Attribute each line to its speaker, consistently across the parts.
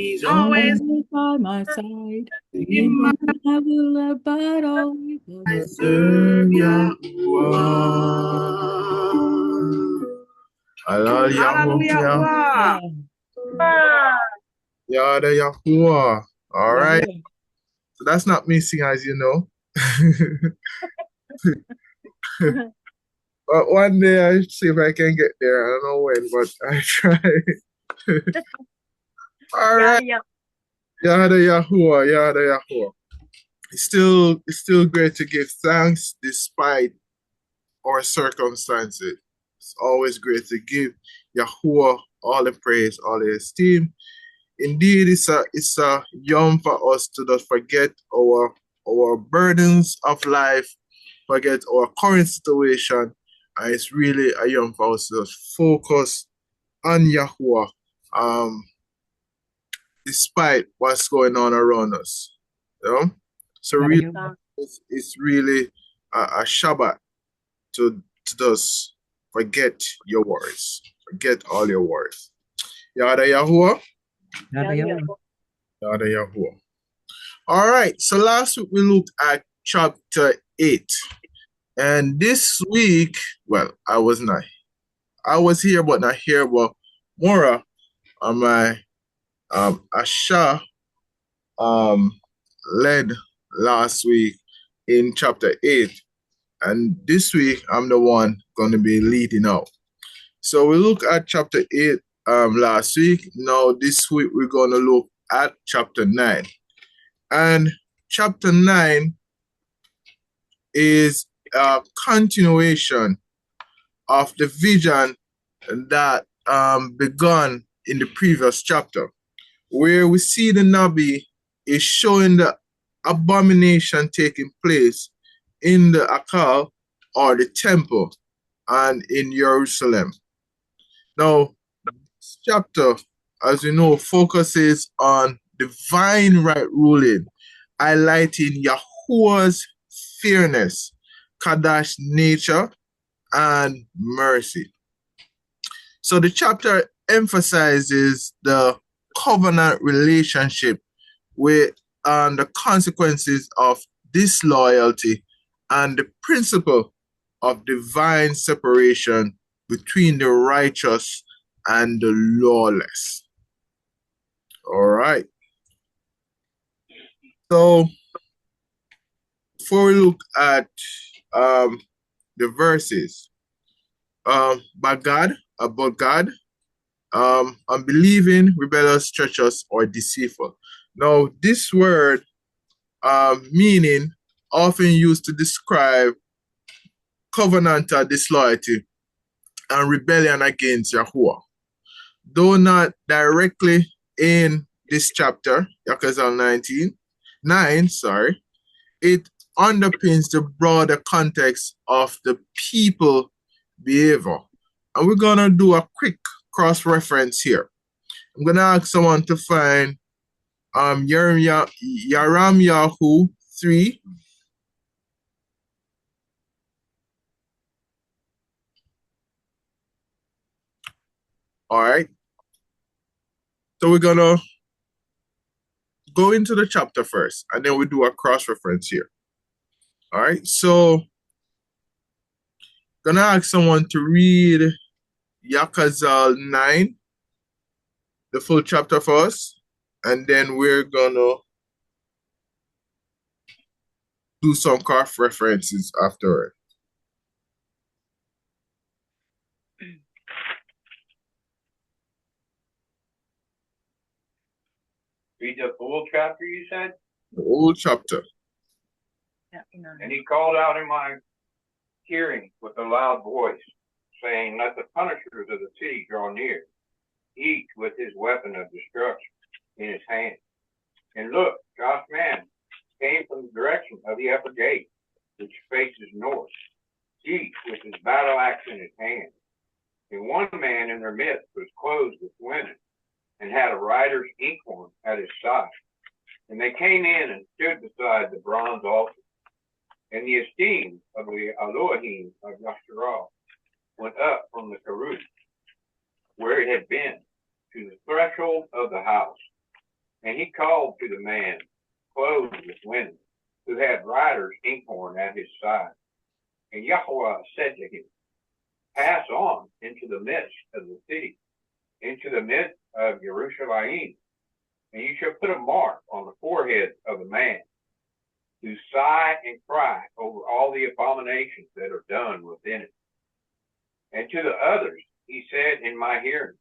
Speaker 1: He's
Speaker 2: always
Speaker 1: always by my side.
Speaker 2: in
Speaker 1: Even
Speaker 2: my
Speaker 1: when I will abide always.
Speaker 2: I serve Yahuah.
Speaker 3: Halal Yahuah.
Speaker 2: Hallelujah.
Speaker 3: Yada Yahuah. All right.
Speaker 1: Yahweh.
Speaker 3: So that's not me singing, as you know. But one day I see if I can get there. I don't know when, but I try. All right. Yada Yahuah. Yada Yahuah. It's still great to give thanks despite our circumstances. It's always great to give Yahuah all the praise, all the esteem. Indeed, it's a yum for us to not forget our burdens of life, forget our current situation, and it's really a yum for us to just focus on Yahuah, despite what's going on around us. You know? So really, it's really a Shabbat to just forget your worries, forget all your worries. Yada Yahuah. Yada Yahuah. All right. So last week we looked at chapter 8. And this week, well, I was not. I was here, but not here. But Mora, my Asha, led last week in chapter 8. And this week, I'm the one going to be leading out. So we looked at chapter 8 last week. Now, this week, we're going to look at chapter 9. And chapter 9 is a continuation of the vision that begun in the previous chapter, where we see the Nabi is showing the abomination taking place in the Akhad or the temple and in Jerusalem. Now, this chapter, as you know, focuses on divine right ruling, highlighting Yahuah's fairness, Kadash nature, and mercy. So the chapter emphasizes the covenant relationship with the consequences of disloyalty and the principle of divine separation between the righteous and the lawless. All right. So before we look at the verses, about God, unbelieving, rebellious, treacherous, or deceitful. Now, this word meaning often used to describe covenantal disloyalty and rebellion against Yahuah. Though not directly in this chapter, Yakhazaq'al 9, it underpins the broader context of the people behavior. And we're going to do a quick cross-reference here. I'm going to ask someone to find Yahu 3. All right. So we're going to go into the chapter first, and then we do a cross-reference here. All right. So I'm going to ask someone to read Yakhazaq'al 9, the full chapter for us, and then we're going to do some cross-references afterward.
Speaker 4: Read the full chapter, you said?
Speaker 3: The whole chapter.
Speaker 4: And he called out in my hearing with a loud voice, saying, let the punishers of the city draw near, each with his weapon of destruction in his hand. And look, God's man came from the direction of the upper gate, which faces north, each with his battle axe in his hand. And one man in their midst was clothed with linen, and had a rider's inkhorn at his side. And they came in and stood beside the bronze altar. And the esteem of the Elohim of Yashar'al went up from the Karut, where it had been, to the threshold of the house. And he called to the man, clothed with linen, who had writer's inkhorn at his side. And Yahuah said to him, pass on into the midst of the city, into the midst of Jerusalem, and you shall put a mark on the forehead of the man, to sigh and cry over all the abominations that are done within it. And to the others he said in my hearing,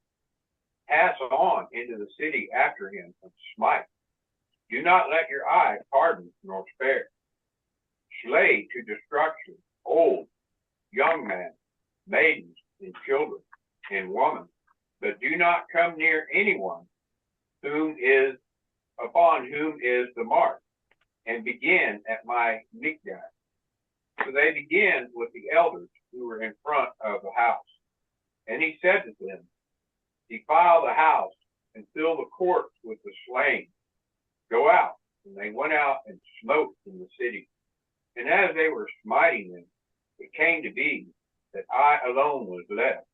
Speaker 4: pass on into the city after him and smite. Do not let your eye harden nor spare. Slay to destruction old, young man, maidens, and children, and women, but do not come near anyone upon whom is the mark, and begin at my mikdash. So they began with the elders who were in front of the house. And he said to them, defile the house and fill the courts with the slain. Go out. And they went out and smote in the city. And as they were smiting them, it came to be that I alone was left.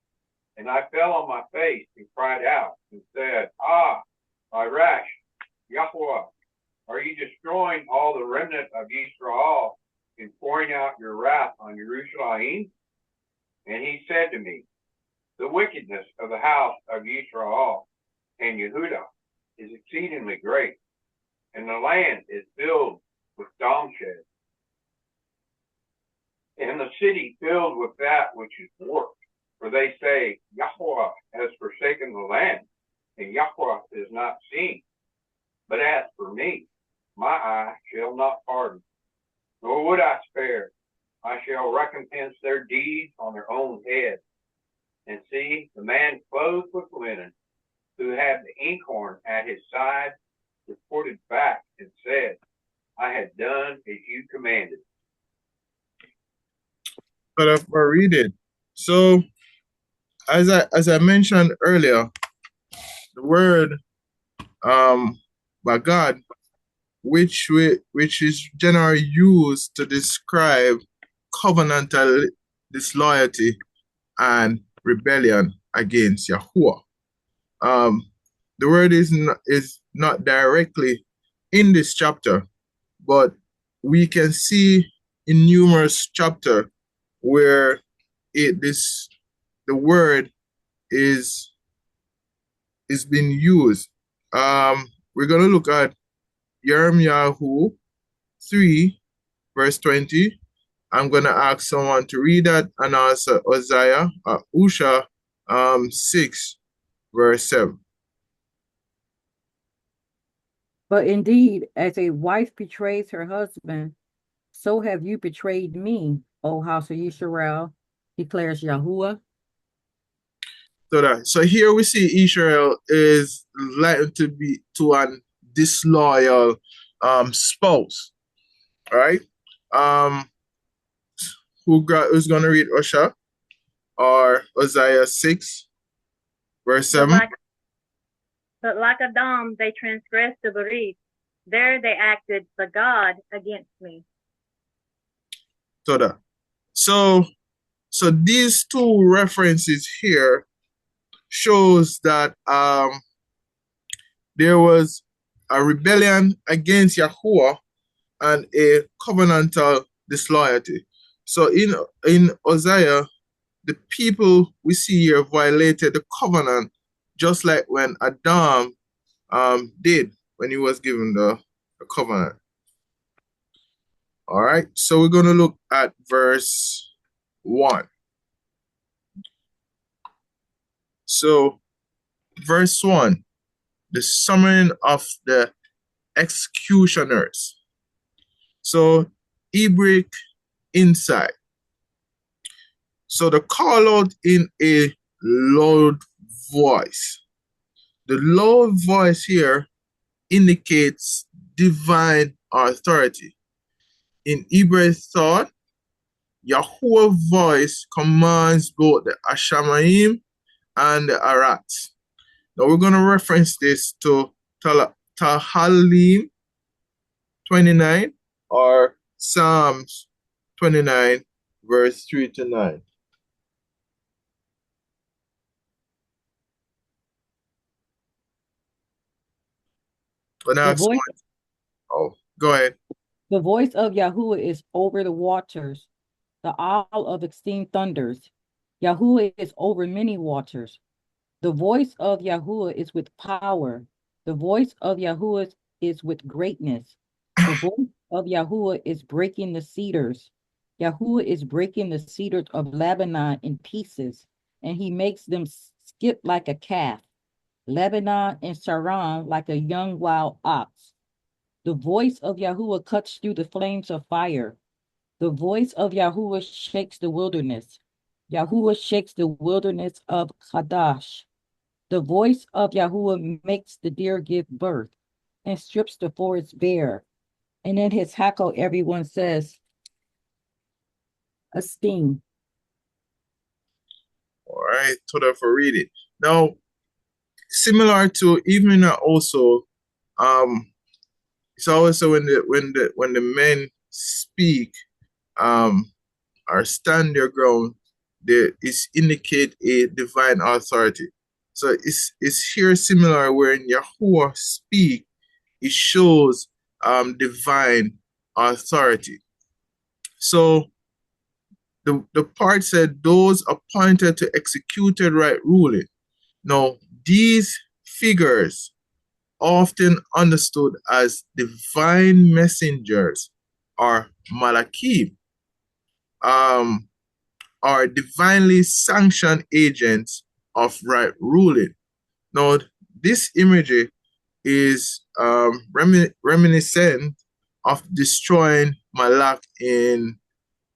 Speaker 4: And I fell on my face and cried out and said, ah, my rash, Yahuah, are you destroying all the remnant of Israel and pouring out your wrath on Jerusalem? And he said to me, the wickedness of the house of Israel and Yehudah is exceedingly great, and the land is filled with domshed, and the city filled with that which is warped. For they say, Yahuah has forsaken the land, and Yahuah is not seen. But as for me, my eye shall not pardon, nor would I spare. I shall recompense their deeds on their own head. And see, the man clothed with linen, who had the inkhorn at his side, reported back and said, I had done as you commanded.
Speaker 3: But I read it. So, as I mentioned earlier, the word by God, which is generally used to describe covenantal disloyalty and rebellion against Yahuah. The word is not directly in this chapter, but we can see in numerous chapters where the word is being used. We're going to look at Jeremiah 3, verse 20. I'm going to ask someone to read that, and also Uzziah, Usha 6, verse 7.
Speaker 1: But indeed, as a wife betrays her husband, so have you betrayed me, O house of Yashar'al, declares Yahuah.
Speaker 3: So here we see Israel is likely to be to an disloyal spouse. All right. Who's going to read Usha or Uzziah 6, verse 7?
Speaker 5: But like Adam, they transgressed the Berit. There they acted the God against me.
Speaker 3: So these two references here shows that there was a rebellion against Yahuah and a covenantal disloyalty. So in Uzziah, the people we see here violated the covenant, just like when Adam did when he was given the covenant. All right, so we're going to look at verse 1. So, verse 1, the summoning of the executioners. So, Hebrew insight. So, the call out in a loud voice. The loud voice here indicates divine authority. In Hebrew thought, Yahuah's voice commands both the Ashamaim and the Arats. Now we're going to reference this to Tahalim 29 or Psalms 29, verse 3 to 9. Gonna
Speaker 1: The
Speaker 3: ask
Speaker 1: voice,
Speaker 3: someone. Oh, go ahead.
Speaker 1: the voice of Yahuwah is over the waters. The owl of extreme thunders. Yahuwah is over many waters. The voice of Yahuwah is with power. The voice of Yahuwah is with greatness. The voice of Yahuwah is breaking the cedars. Yahuwah is breaking the cedars of Lebanon in pieces, and he makes them skip like a calf. Lebanon and Sharon like a young wild ox. The voice of Yahuwah cuts through the flames of fire. The voice of Yahuwah shakes the wilderness. Yahuwah shakes the wilderness of Kadesh. The voice of Yahuwah makes the deer give birth and strips the forest bare. And in his hackle, everyone says, esteem.
Speaker 3: All right, toda for reading. Now, similar to even also, it's also when the men speak, or stand their ground, there is indicate a divine authority. So it's here similar when Yahuwah speak, it shows divine authority. So the part said those appointed to execute right ruling. Now these figures often understood as divine messengers or malachim, are divinely sanctioned agents of right ruling. Now, this imagery is reminiscent of destroying Malak in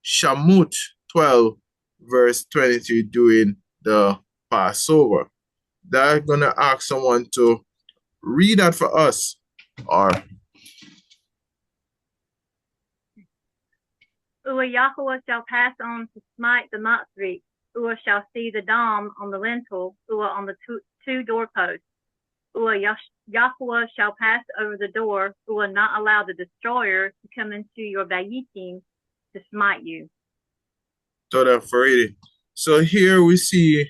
Speaker 3: Shamut 12, verse 23 during the Passover. They're going to ask someone to read that for us. Or
Speaker 5: Yahuwah shall pass on to smite the Matzri. Shall see the dam on the lintel, on the two doorposts. Yahuwah shall pass over the door, not allow the destroyer to come into your bayitim to smite you.
Speaker 3: So here we see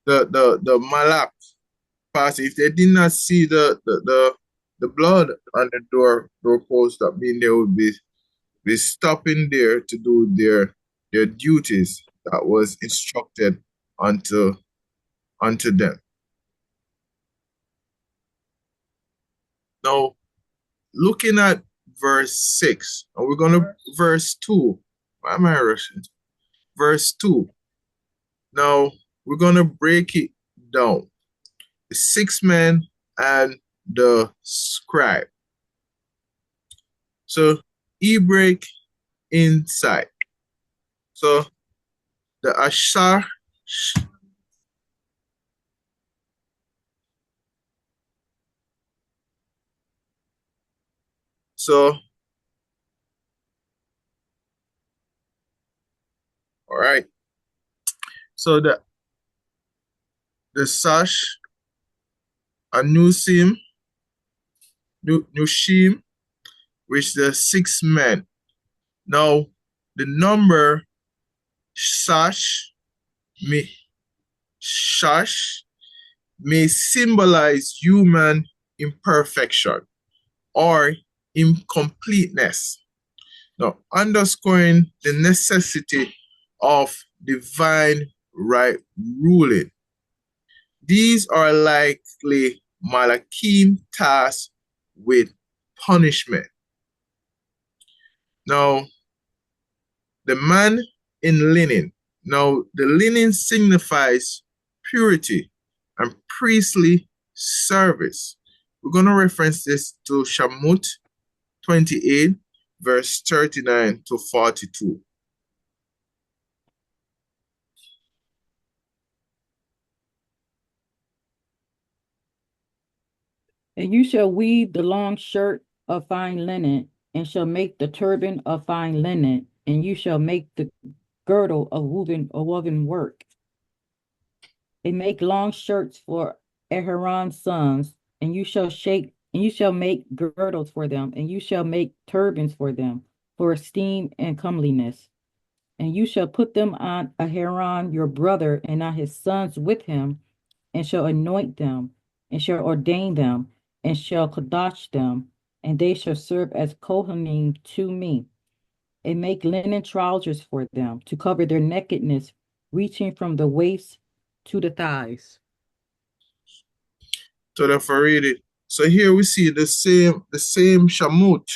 Speaker 3: the Malak pass. If they did not see the blood on the doorpost, that means they would be stopping there to do their duties that was instructed unto them. Now, looking at verse 6, and we're going to verse 2. Why am I rushing? Verse 2. Now, we're going to break it down. The 6 men and the scribe. So, he break inside. So, the Ashar, so, all right. So, the Sash, Anusim, Nushim, which the 6 men. Now, the number Shash may symbolize human imperfection or incompleteness. Now, underscoring the necessity of divine right ruling. These are likely Malachim tasked with punishment. Now, the man in linen. Now, the linen signifies purity and priestly service. We're going to reference this to Shamut 28, verse 39 to 42.
Speaker 1: And you shall weave the long shirt of fine linen, and shall make the turban of fine linen, and you shall make the girdle of woven work. And make long shirts for Aaron's sons, and you shall make girdles for them, and you shall make turbans for them, for esteem and comeliness. And you shall put them on Aharon your brother, and on his sons with him, and shall anoint them, and shall ordain them, and shall kadosh them, and they shall serve as Kohanim to me, and make linen trousers for them to cover their nakedness, reaching from the waist to the thighs.
Speaker 3: So therefore read it. So here we see the same shamut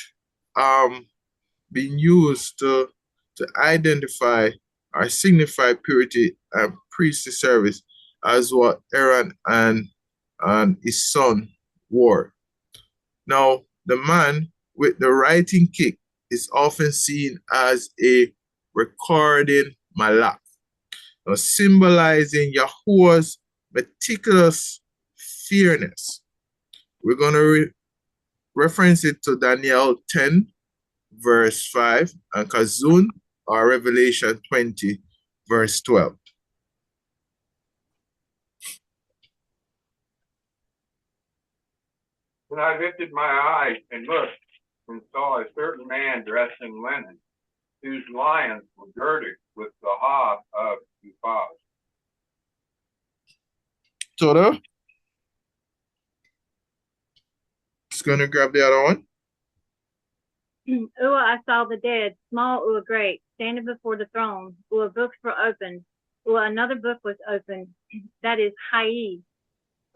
Speaker 3: being used to identify or signify purity and priestly service as what Aaron and his son wore. Now, the man with the writing kick is often seen as a recording malach, symbolizing Yahuah's meticulous fairness. We're going to reference it to Daniel 10, verse 5, and Kazun, or Revelation 20, verse 12.
Speaker 4: Then I lifted my eyes and looked, and saw a certain man dressed in linen, whose lions were girded with the Akhad Ahabah.
Speaker 3: Toda, just going to grab the other one.
Speaker 5: I saw the dead, small great, standing before the throne. Books were opened. Another book was opened, that is Hai.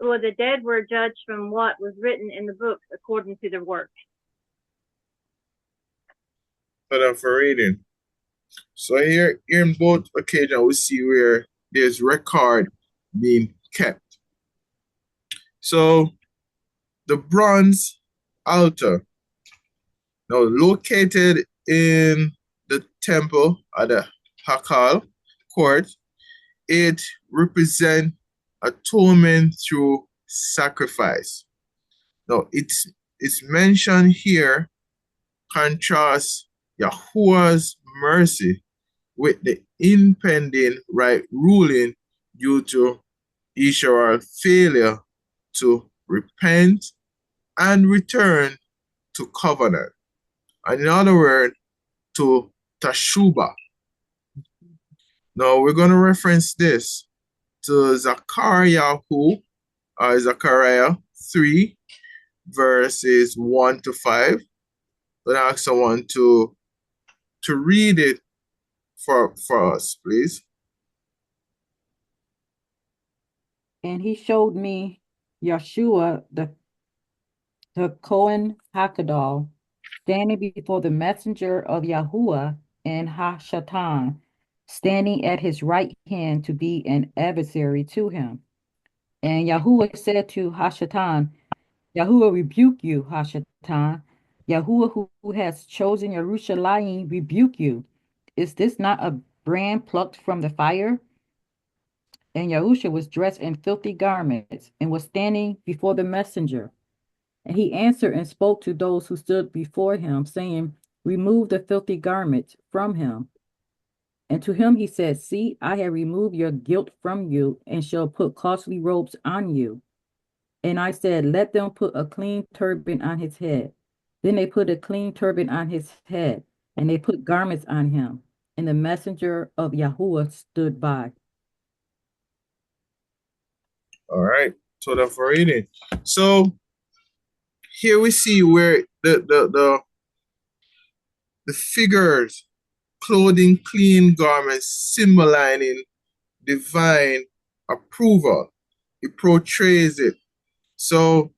Speaker 5: The dead were judged from what was written in the books according to their works.
Speaker 3: For reading. So here in both occasions, we see where there's record being kept. So the bronze altar, now located in the temple at the Yakhazaq'al court, it represents atonement through sacrifice. Now it's mentioned here contrasts Yahuah's mercy with the impending right ruling due to Yashar'al failure to repent and return to covenant. And in other words, to Teshuvah. Now we're going to reference this to Zechariah 3, verses 1 to 5. But I ask someone to read it for us, please.
Speaker 1: And he showed me Yeshua, the Kohen Hakadal, standing before the messenger of Yahuah and Hashatan, standing at his right hand to be an adversary to him. And Yahuah said to Hashatan, Yahuah rebuke you, Hashatan. Yahuah who has chosen Yerushalayim rebuke you. Is this not a brand plucked from the fire? And Yahusha was dressed in filthy garments and was standing before the messenger. And he answered and spoke to those who stood before him, saying, remove the filthy garments from him. And to him he said, see, I have removed your guilt from you and shall put costly robes on you. And I said, let them put a clean turban on his head. Then they put a clean turban on his head, and they put garments on him. And the messenger of Yahuah stood by.
Speaker 3: All right. So that's for reading. So here we see where the figures clothing clean garments symbolizing divine approval. It portrays it. So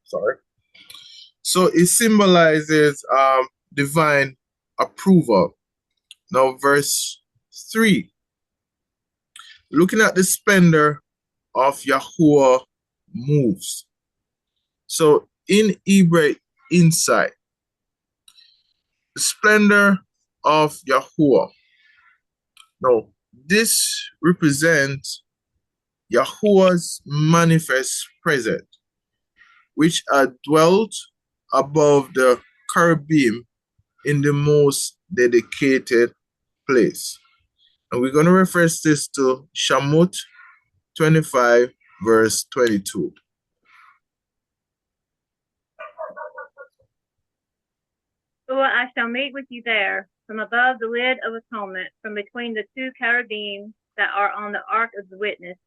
Speaker 3: sorry. So it symbolizes divine approval. Now verse 3. Looking at the splendor of Yahuah moves. So in Hebrew insight, the splendor of Yahuah. Now this represents Yahuah's manifest presence, which had dwelt above the cherubim in the most dedicated place. And we're going to reference this to Shamut 25, verse 22.
Speaker 5: I shall meet with you there, from above the lid of atonement, from between the two cherubim that are on the ark of the witness.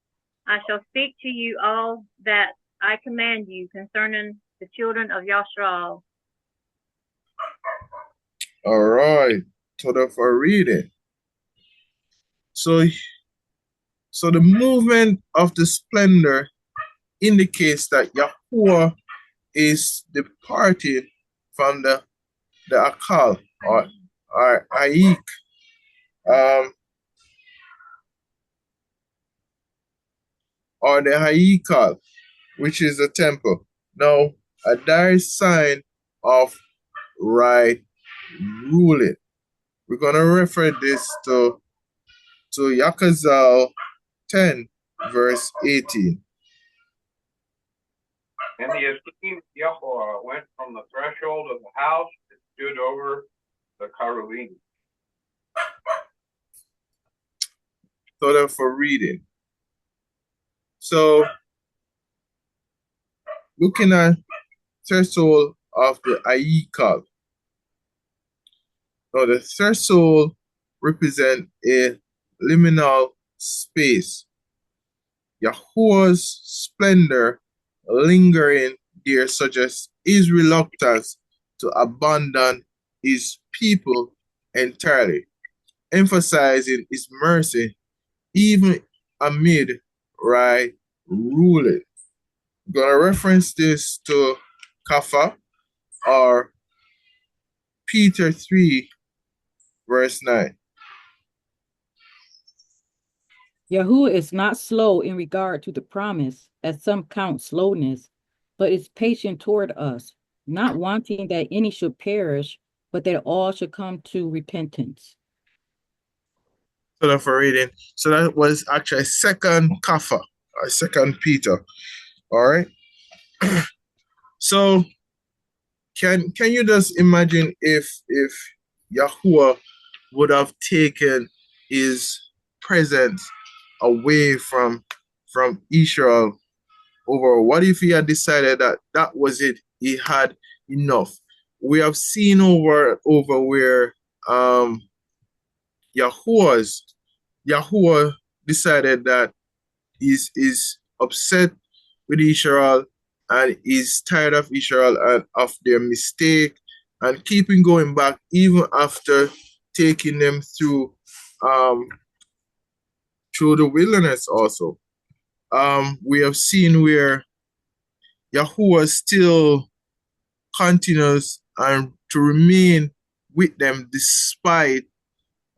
Speaker 5: I shall speak to you all that I command you concerning the children of Yashar'al.
Speaker 3: All right. So for reading. So the movement of the splendor indicates that Yahuah is departing from the Akhad or Aik, or the Haikal, which is the temple. Now, a direct sign of right ruling. We're going to refer this to Yakhazaq'al 10, verse 18.
Speaker 4: And the esteemed Yahuah went from the threshold of the house and stood over the cherubim.
Speaker 3: So then for reading. So, looking at threshold of the Aikal. Now, the threshold represent a liminal space. Yahuah's splendor lingering there suggests his reluctance to abandon his people entirely, emphasizing his mercy even amid right ruling. I'm going to reference this to Kapha or Peter 3, verse 9.
Speaker 1: Yahuah is not slow in regard to the promise, as some count slowness, but is patient toward us, not wanting that any should perish, but that all should come to repentance.
Speaker 3: So that for reading. So that was actually second Kapha or second Peter. All right. So can you just imagine if Yahuah would have taken his presence away from Israel over? What if he had decided that was it? He had enough. We have seen over where Yahuah decided that is upset with Yashar'al and is tired of Yashar'al and of their mistake and keeping going back even after taking them through the wilderness also. We have seen where Yahuah still continues and to remain with them despite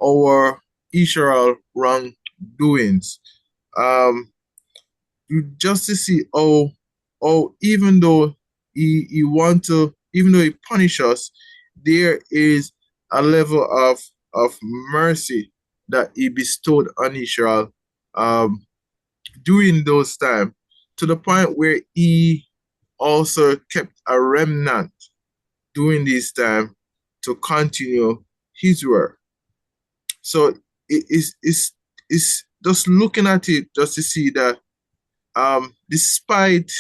Speaker 3: our Yashar'al wrongdoings. Just to see even though even though he punish us, there is a level of mercy that he bestowed on Israel during those times, to the point where he also kept a remnant during this time to continue his work. So it's just looking at it just to see that despite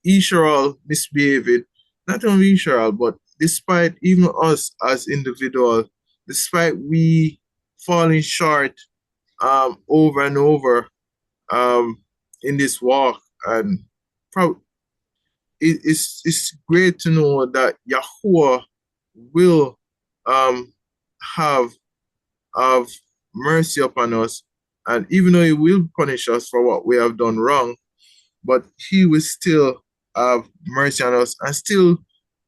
Speaker 3: Yashar'al misbehaving, not only Yashar'al, but despite even us as individuals, despite we falling short over and over in this walk, and it's great to know that Yahuah will have mercy upon us, and even though he will punish us for what we have done wrong, but he will still have mercy on us and still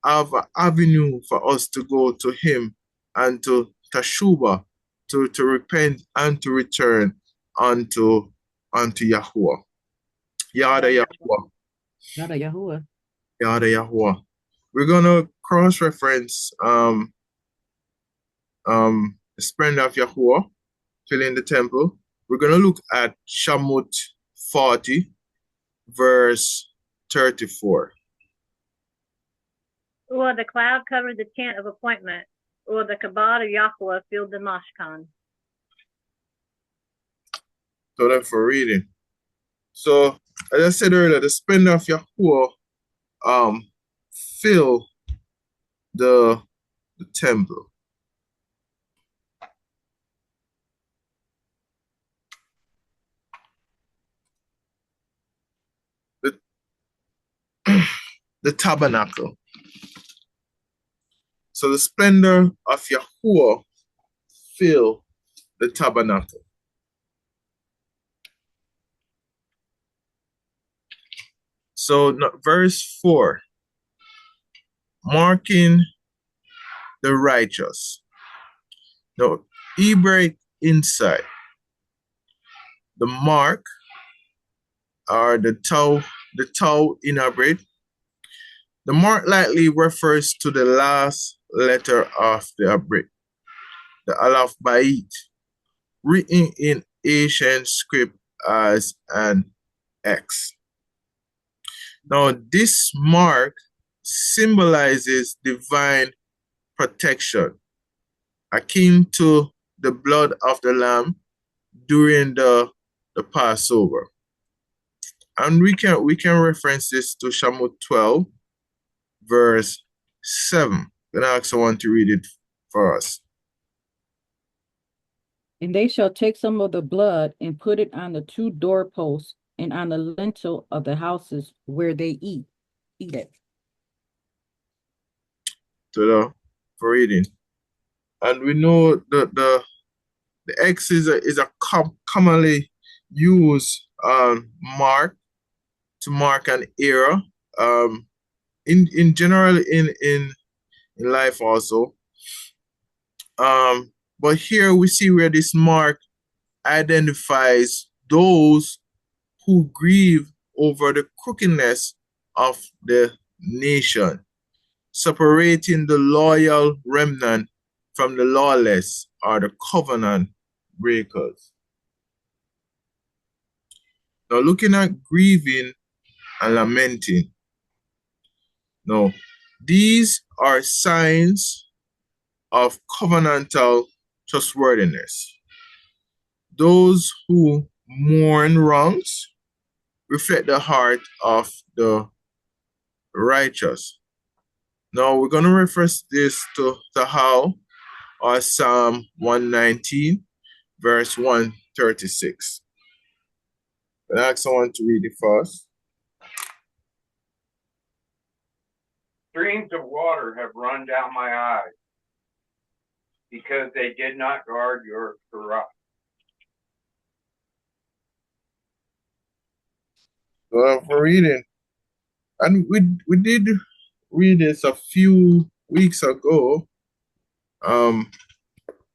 Speaker 3: have an avenue for us to go to him and to Tashuba, to repent and to return unto Yahuah. Yada Yahuah.
Speaker 1: Yada Yahuah.
Speaker 3: Yada Yahuah. We're gonna cross-reference the splendor of Yahuah filling the temple. We're gonna look at Shamut 40, verse 34.
Speaker 5: Or the cloud covered the tent of appointment, or the kabod of Yahuah filled the mashkan.
Speaker 3: So that's for reading. So, as I said earlier, the splendor of Yahuah fill the temple. the tabernacle. So the splendor of Yahuah filled the tabernacle. So verse 4, marking the righteous. Now, Hebraic insight. The mark, or the tau in Hebrew. The mark likely refers to the last letter of the Hebrew, the Aleph Bait, written in ancient script as an X. Now, this mark symbolizes divine protection, akin to the blood of the lamb during the Passover. And we can reference this to Shammut 12, verse 7. Then I ask someone to read it for us.
Speaker 1: And they shall take some of the blood and put it on the two doorposts and on the lintel of the houses where they eat it.
Speaker 3: For reading. And we know that the X is a commonly used mark to mark an era. In general in life also. But here we see where this mark identifies those who grieve over the crookedness of the nation, separating the loyal remnant from the lawless or the covenant breakers. Now, looking at grieving and lamenting. Now, these are signs of covenantal trustworthiness. Those who mourn wrongs reflect the heart of the righteous. Now we're going to reference this to how or Psalm 119, verse 136. I ask someone to read it first.
Speaker 4: Streams of water have run down my eyes because they did not guard your Torah.
Speaker 3: For reading. And we did read this a few weeks ago.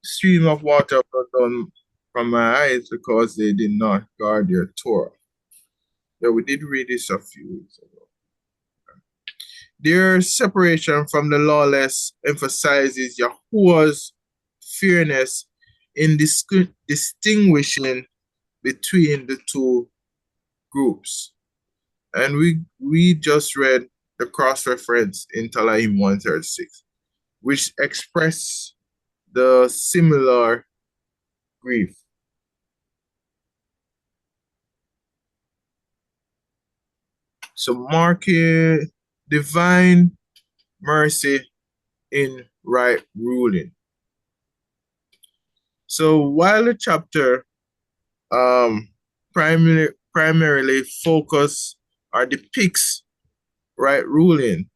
Speaker 3: Stream of water was done from my eyes because they did not guard their Torah. Yeah, we did read this a few weeks ago. Their separation from the lawless emphasizes Yahuah's fairness in distinguishing between the two groups. And we just read the cross-reference in Talahim 136, which express the similar grief. So marking divine mercy in right ruling. So while the chapter primarily focus or depicts right ruling,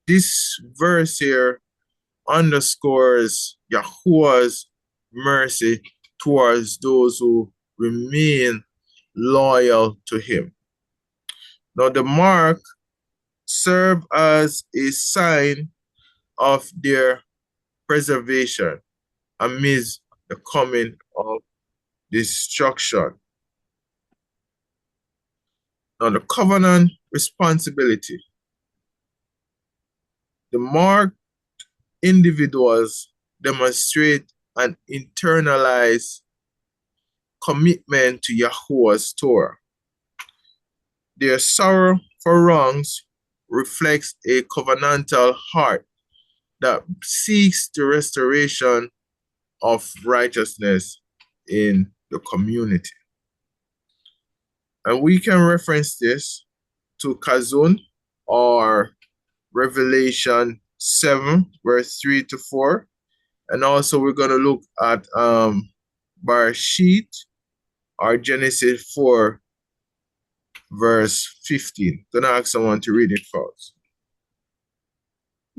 Speaker 3: this verse here underscores Yahuah's mercy towards those who remain loyal to him. Now the mark serve as a sign of their preservation amidst the coming of destruction. Now the covenant responsibility. The marked individuals demonstrate an internalized commitment to Yahuah's Torah. Their sorrow for wrongs reflects a covenantal heart that seeks the restoration of righteousness in the community. And we can reference this to Kazun or Revelation 7, verse 3 to 4. And also we're going to look at Barashit or Genesis 4, verse 15. Gonna ask someone to read it for us.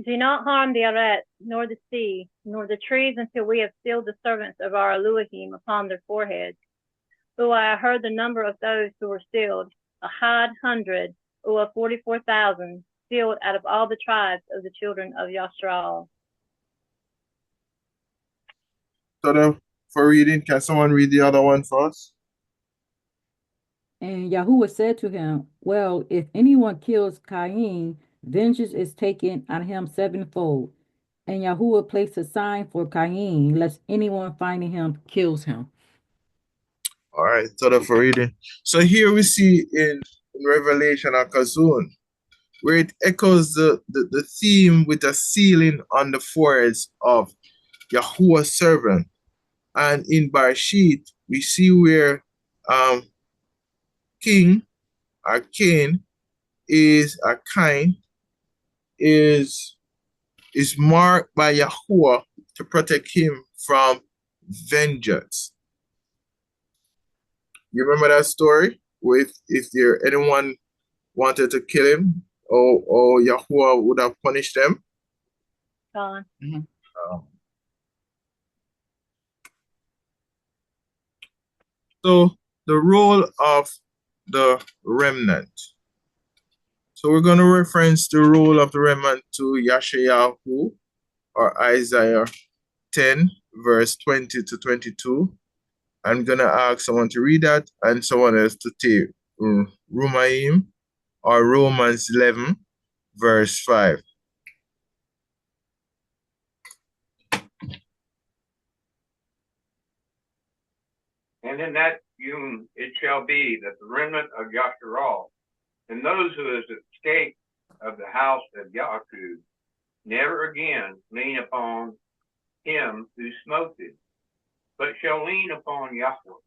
Speaker 5: Do not harm the Aret, nor the sea, nor the trees until we have sealed the servants of our Elohim upon their foreheads. I heard the number of those who were sealed, 100, 44,000, sealed out of all the tribes of the children of Yashar'al.
Speaker 3: So for reading, can someone read the other one for us?
Speaker 1: And Yahuah said to him, well, if anyone kills Cain, vengeance is taken on him sevenfold. And Yahuah placed a sign for Cain, lest anyone finding him kills him.
Speaker 3: All right, so for reading. So here we see in Revelation Akazun, where it echoes the theme with a sealing on the foreheads of Yahuah's servant. And in Barshit, we see where King or Cain is marked by Yahuah to protect him from vengeance. You remember that story? With if there anyone wanted to kill him, or Yahuah would have punished them? So the role of the remnant. So we're going to reference the role of the remnant to Yashar'al or Isaiah 10, verse 20 to 22. I'm going to ask someone to read that and someone else to take Rumaim or Romans 11, verse 5.
Speaker 4: And in that yom it shall be that the remnant of Yashar'al and those who have escaped of the house of Yaakov never again lean upon him who smote it, but shall lean upon Yahuah,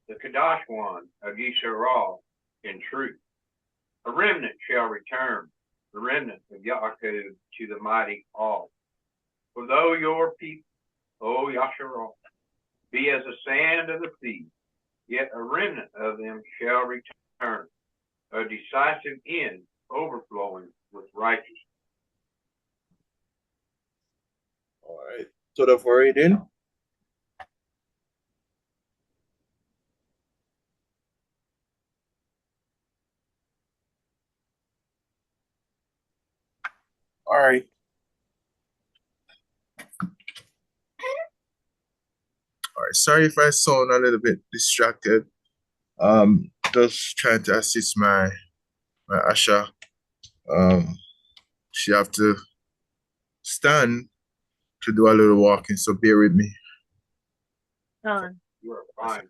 Speaker 4: the Kadosh one of Yashar'al, in truth. A remnant shall return, the remnant of Yaakov, to the mighty all. For though your people, O Yashar'al, be as the sand of the sea, yet a remnant of them shall return, a decisive end overflowing with righteousness.
Speaker 3: All right. So the reading. All right. All right. Sorry if I sound a little bit distracted. Just trying to assist my Asha. She have to stand to do a little walking, so bear with me.
Speaker 4: You are fine.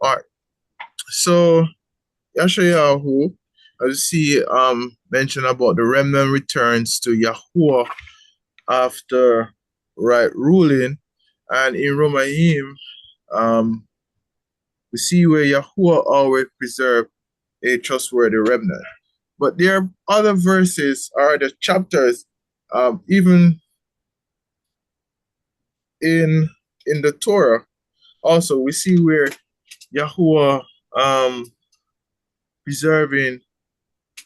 Speaker 3: All right. So Yashar'al, as you see, mentioned about the remnant returns to Yahuah after right ruling, and in Romaim, we see where Yahuah always preserved a trustworthy remnant. But there are other verses or the chapters, even in the Torah, also we see where Yahuah preserving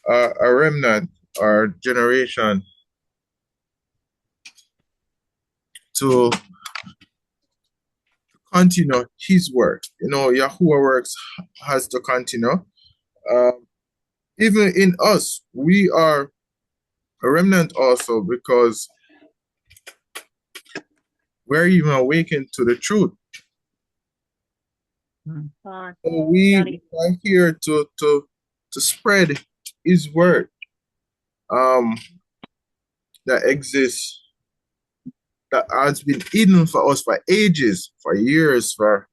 Speaker 3: a remnant or generation to continue his work. You know, Yahuah works has to continue. Even in us, we are a remnant also, because we're even awakened to the truth. So we are here to spread his word that exists, that has been hidden for us for ages, for years, for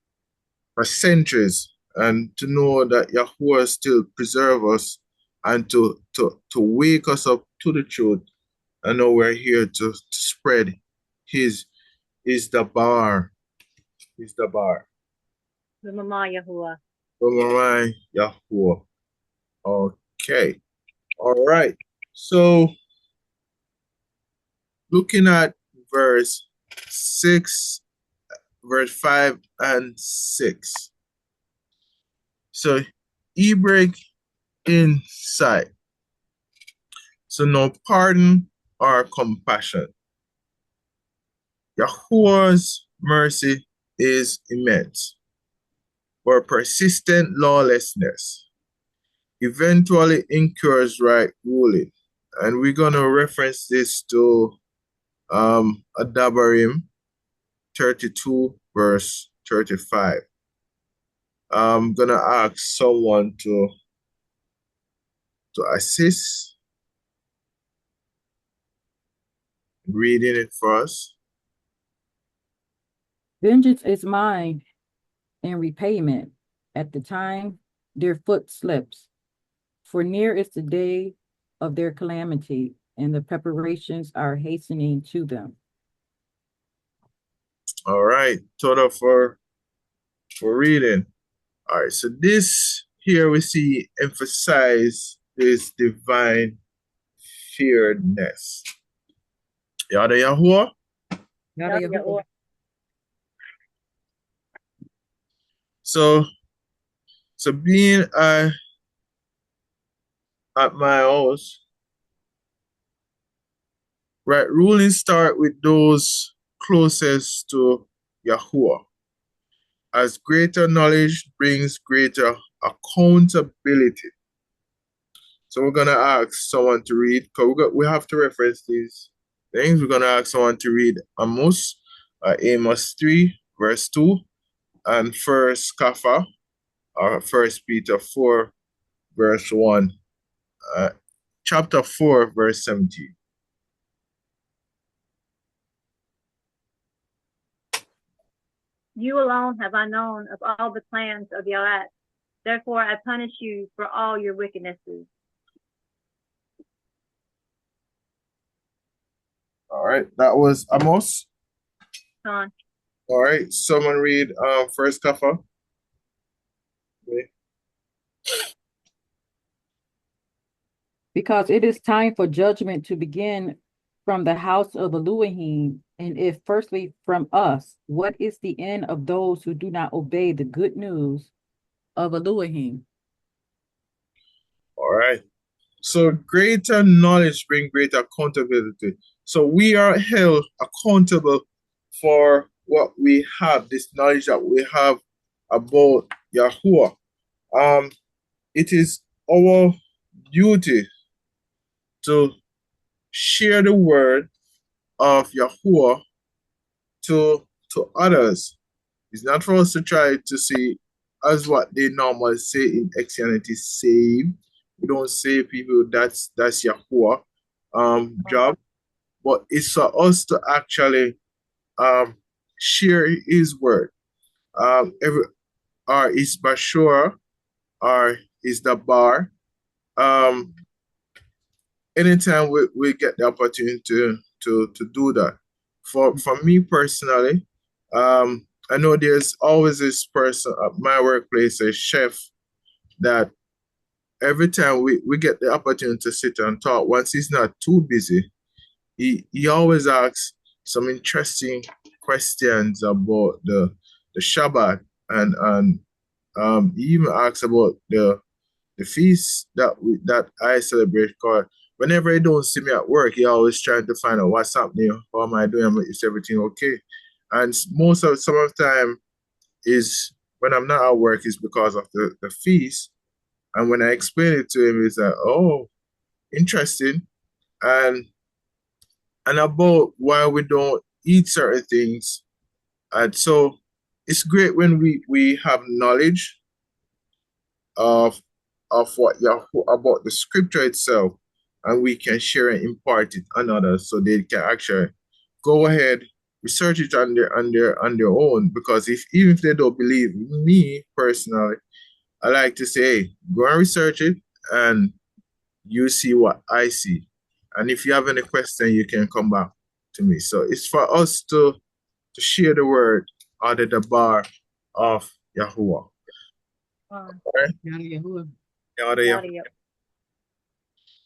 Speaker 3: centuries, and to know that Yahuah still preserve us and to wake us up to the truth. I know we're here to spread his the bar. Is the bar.
Speaker 5: Yahuah.
Speaker 3: Yahuah. Okay. All right. So looking at verse 6, verse 5 and 6. So he break inside. So no pardon or compassion. Yahuwah's mercy is immense, but persistent lawlessness eventually incurs right ruling. And we're going to reference this to Adabarim 32, verse 35. I'm going to ask someone to assist reading it for us.
Speaker 1: Vengeance is mine and repayment at the time their foot slips. For near is the day of their calamity, and the preparations are hastening to them.
Speaker 3: All right, total for reading. All right, so this here we see emphasize this divine fearedness. Yada Yahuah.
Speaker 5: Yahuah.
Speaker 3: So being at my house, right, ruling start with those closest to Yahuah, as greater knowledge brings greater accountability. So we're gonna ask someone to read, because we have to reference these things. We're gonna ask someone to read Amos 3, verse 2, and First Kapha, or 1 Peter 4, verse 1, chapter 4, verse 17.
Speaker 5: You alone have I known of all the plans of Yahweh. Therefore I punish you for all your wickednesses.
Speaker 3: All right, that was Amos.
Speaker 5: Son.
Speaker 3: All right, someone read First Kapha. Okay.
Speaker 1: Because it is time for judgment to begin from the house of Elohim, and if firstly from us, what is the end of those who do not obey the good news of Elohim?
Speaker 3: All right. So greater knowledge brings greater accountability. So we are held accountable for what we have, this knowledge that we have about Yahuah. It is our duty to share the word of Yahuah to others. It's not for us to try to see, as what they normally say in Christianity, save. We don't save people, that's Yahuah job. But it's for us to actually share his word. Or is Bashur, or is the bar. Anytime we get the opportunity to do that. For me personally, I know there's always this person at my workplace, a chef, that every time we get the opportunity to sit and talk, once he's not too busy, he always asks some interesting questions about the Shabbat, and he even asks about the feast that I celebrate. Cause whenever he don't see me at work, he always trying to find out what's happening, how am I doing, is everything okay? And some of the time is when I'm not at work is because of the feast. And when I explain it to him, he's like, oh, interesting. And about why we don't eat certain things. And so it's great when we have knowledge of what about the scripture itself, and we can share and impart it on others so they can actually go ahead, research it on their own. Because even if they don't believe me personally, I like to say, hey, go and research it and you see what I see. And if you have any question, you can come back to me. So it's for us to share the word under the bar of Yahuah. Right?
Speaker 1: Yahuah.
Speaker 3: Yada Yahuah.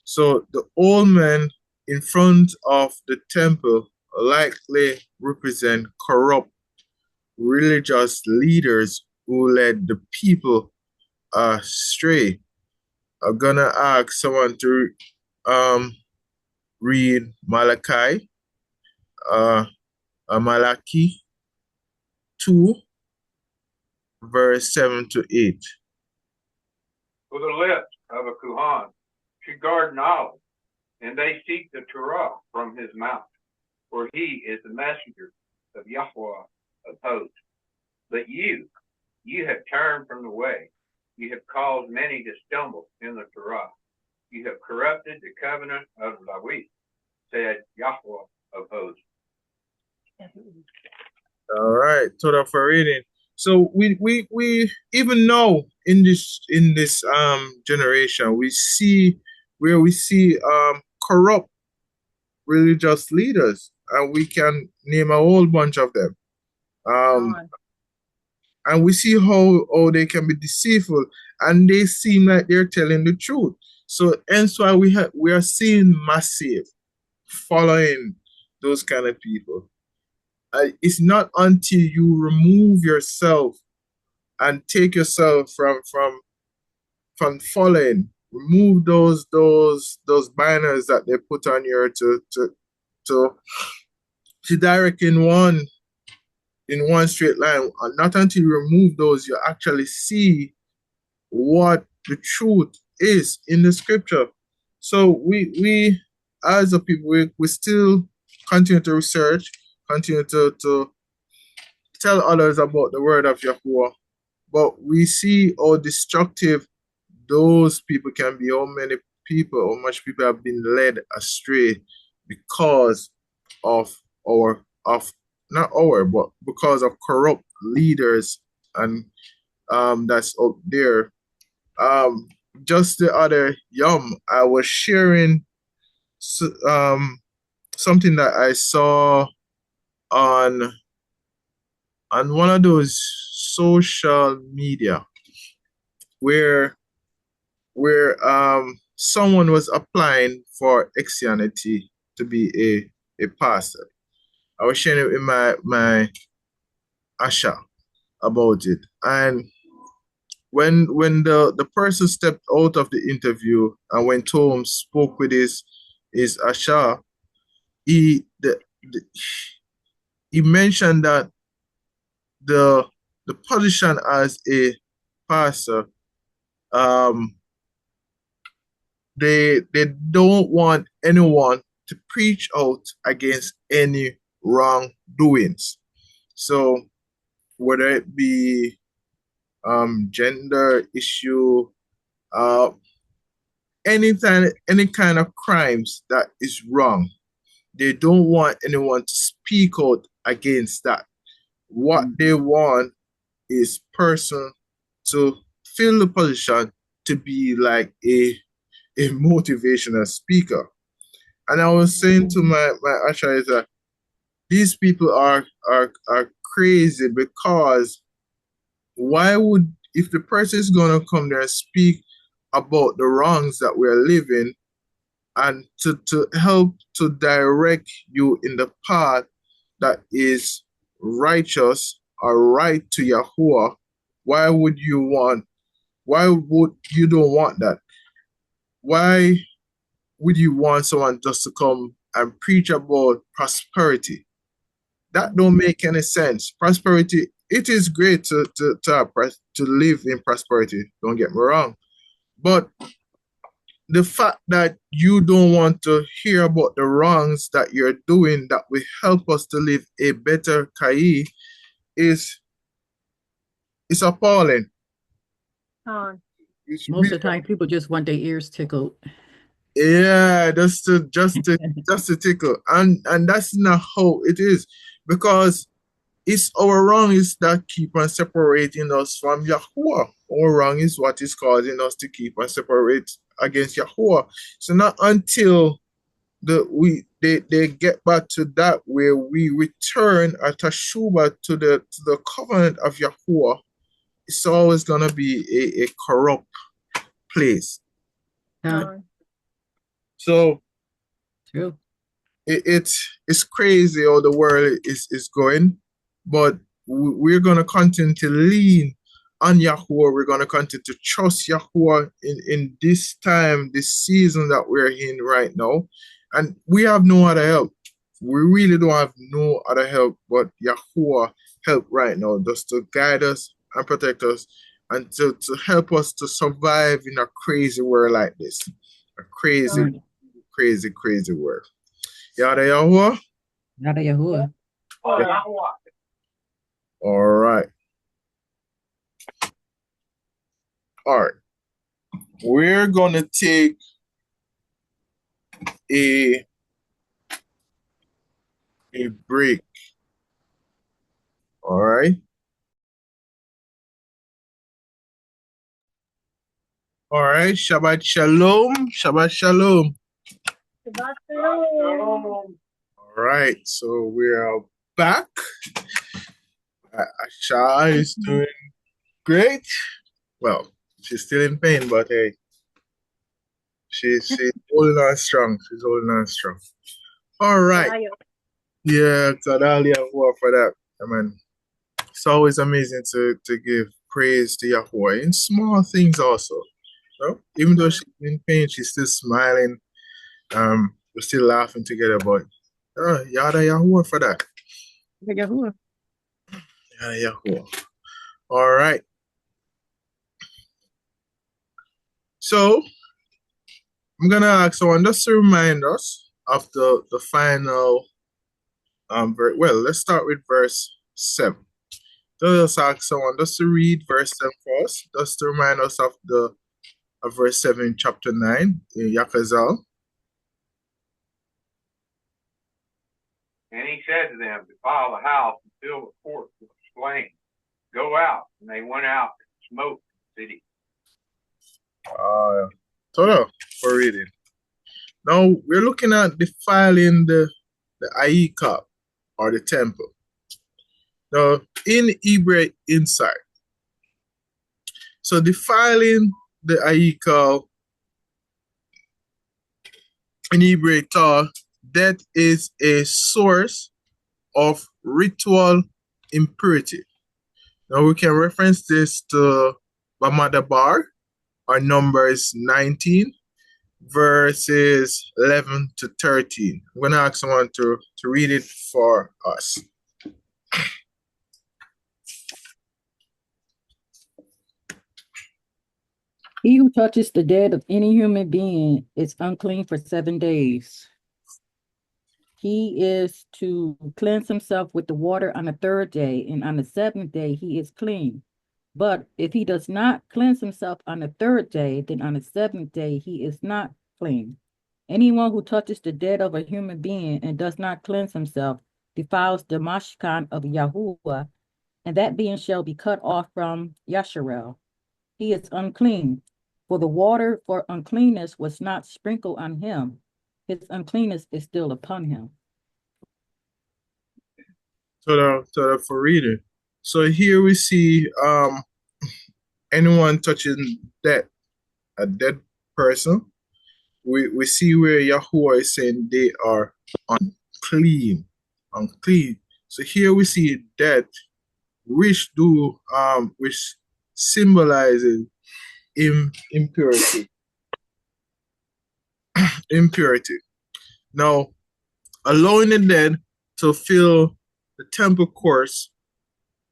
Speaker 3: So the old men in front of the temple likely represent corrupt religious leaders who led the people astray. I'm gonna ask someone to read Malachi, Malachi 2, verse 7 to 8.
Speaker 4: For the lips of a Kohan should guard knowledge, and they seek the Torah from his mouth, for he is the messenger of Yahuah of hosts. But you have turned from the way. You have caused many to stumble in the Torah. You have corrupted the covenant of Lawit, said Yahuah of hosts.
Speaker 3: All right, Torah for reading. So we even now in this generation we see corrupt religious leaders, and we can name a whole bunch of them. And we see how they can be deceitful, and they seem like they're telling the truth. So hence why we are seeing massive following those kind of people. It's not until you remove yourself and take yourself from following, remove those banners that they put on you to direct in one straight line. Not until you remove those, you actually see what the truth is in the scripture. So we as a people, we still continue to research, continue to tell others about the word of Yahuah, but we see how destructive those people can be, how much people have been led astray because of because of corrupt leaders, and that's out there. Just the other I was sharing something that I saw on one of those social media where someone was applying for Christianity to be a pastor. I was sharing it with my Asha about it, and when the person stepped out of the interview and went home, spoke with his Asha, he mentioned that the position as a pastor, they don't want anyone to preach out against any wrongdoings. So whether it be gender issue, any kind of crimes that is wrong, they don't want anyone to speak out against that. What they want is person to fill the position to be like a motivational speaker. And I was saying to my Asha is that these people are crazy, because why would, if the person is gonna come there and speak about the wrongs that we're living and to help to direct you in the path that is righteous or right to Yahuah, why would you don't want that? Why would you want someone just to come and preach about prosperity? That don't make any sense. Prosperity, it is great to live in prosperity, don't get me wrong. But the fact that you don't want to hear about the wrongs that you're doing that will help us to live a better Kai is appalling.
Speaker 1: Most of the time, people just want their ears tickled.
Speaker 3: Yeah, just to tickle, and that's not how it is, because it's our wrong is that keep on separating us from Yahuah. Our wrong is what is causing us to keep on separate against Yahuah. So not until they get back to that where we return at Teshuvah to the covenant of Yahuah, it's always gonna be a corrupt place. So
Speaker 1: True.
Speaker 3: It's crazy how the world is going, but we're gonna continue to lean on Yahuah. We're gonna continue to trust Yahuah in this time, this season that we're in right now, and we have no other help. We really don't have no other help but Yahuah help right now, just to guide us and protect us, and to help us to survive in a crazy world like this, a crazy, crazy world. Yada Yahuah.
Speaker 1: Yada Yahuah.
Speaker 3: All right. All right. We're gonna take a break. All right. All right. Shabbat shalom. Shabbat shalom.
Speaker 5: Shabbat shalom.
Speaker 3: All right. So we are back. Asha is doing great. Well, she's still in pain, but hey, she's holding on strong. She's holding on strong. All right. Yeah, Tzadal Yahuah for that. I mean, it's always amazing to give praise to Yahuah in small things also. You know? Even though she's in pain, she's still smiling. We're still laughing together, but Yada Yahuah for that.
Speaker 1: Yahuah.
Speaker 3: Yada Yahuah. All right. So I'm gonna ask someone just to remind us of the final let's start with verse 7. Just ask someone just to read verse 7 for us, just to remind us of verse 7 in chapter 9 in Yachazaq'al.
Speaker 4: And he said to them, defile the house and fill the court with flame. Go out. And they went out and smoked the city.
Speaker 3: So for reading. Now we're looking at defiling the Aikab or the temple. Now in Hebrew inside. So defiling the Aikab in Hebrew thought, that is a source of ritual impurity. Now we can reference this to Bamadabar or Numbers 19, verses 11 to 13. I'm going to ask someone to read it for us.
Speaker 1: He who touches the dead of any human being is unclean for 7 days. He is to cleanse himself with the water on the 3rd day, and on the 7th day he is clean. But if he does not cleanse himself on the 3rd day, then on the 7th day he is not clean. Anyone who touches the dead of a human being and does not cleanse himself defiles the mashkan of Yahuah, and that being shall be cut off from Yashar'al. He is unclean, for the water for uncleanness was not sprinkled on him. His uncleanness is still upon him.
Speaker 3: So for reading. So here we see anyone touching a dead person. We see where Yahuah is saying they are unclean. So here we see death, which symbolizes impurity. Impurity. Now, allowing the dead to fill the temple courts,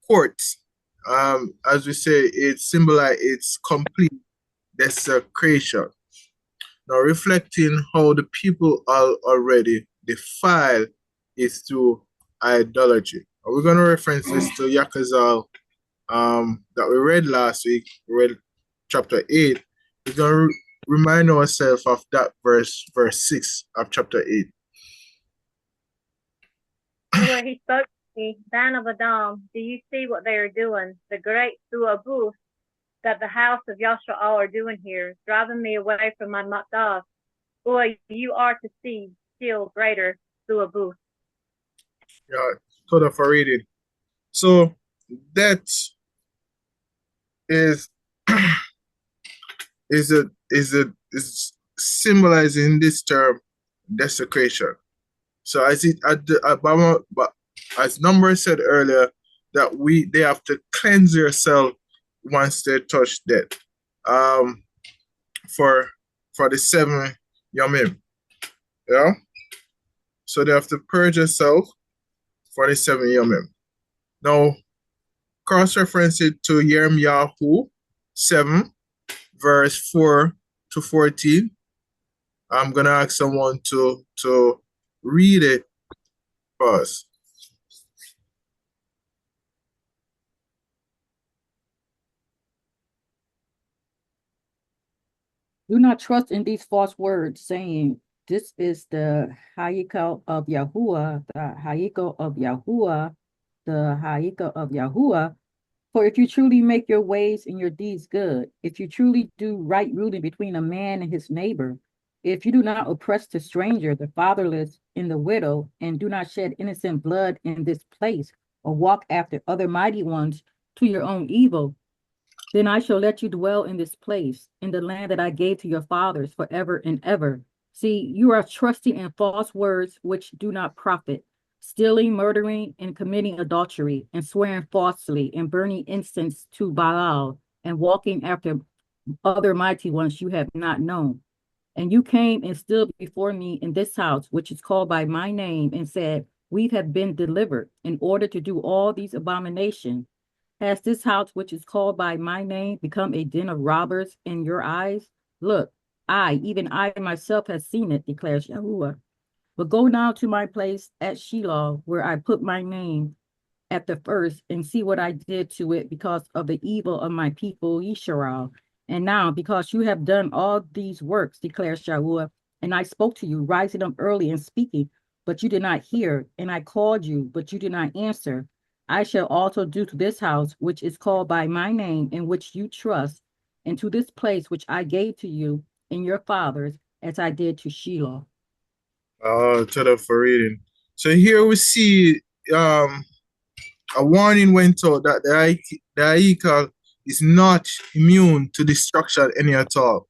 Speaker 3: as we say, it symbolizes its complete desecration. Now, reflecting how the people are already defiled is through idolatry. We're going to reference this to Yakhazaq'al that we read last week. We read chapter 8. We're going to remind ourselves of that verse 6 of chapter 8.
Speaker 5: When he spoke to me, Ban of Adam, do you see what they are doing? The great Su'abuth that the house of Yashar'al are doing here, driving me away from my Makdav. Boy, you are to see still greater Su'abuth.
Speaker 3: Yeah, total for reading. So that is is symbolizing this term desecration. So but as Number said earlier, that they have to cleanse themselves once they touch death. For the 7 yomim. Yeah? So they have to purge themselves for the 7 yomim. Now, cross-reference it to Yirmiyahu 7, verse 4 to 14. I'm going to ask someone to read it for us.
Speaker 1: Do not trust in these false words, saying, this is the Hayikal of Yahuah, the Hayikal of Yahuah, the Hayikal of Yahuah. For if you truly make your ways and your deeds good, if you truly do right ruling between a man and his neighbor, if you do not oppress the stranger, the fatherless, and the widow, and do not shed innocent blood in this place, or walk after other mighty ones to your own evil, then I shall let you dwell in this place, in the land that I gave to your fathers forever and ever. See, you are trusting in false words which do not profit, stealing, murdering, and committing adultery, and swearing falsely, and burning incense to Baal, and walking after other mighty ones you have not known. And you came and stood before me in this house, which is called by my name, and said, we have been delivered in order to do all these abominations. Has this house, which is called by my name, become a den of robbers in your eyes? Look, even I myself, have seen it, declares Yahuah. But go now to my place at Shiloh, where I put my name at the first, and see what I did to it because of the evil of my people, Yashar'al. And now, because you have done all these works, declares Yahuah, and I spoke to you, rising up early and speaking, but you did not hear, and I called you, but you did not answer. I shall also do to this house, which is called by my name, in which you trust, and to this place which I gave to you and your fathers, as I did to Shiloh.
Speaker 3: For reading. So here we see a warning went out that the Aikal is not immune to destruction any at all.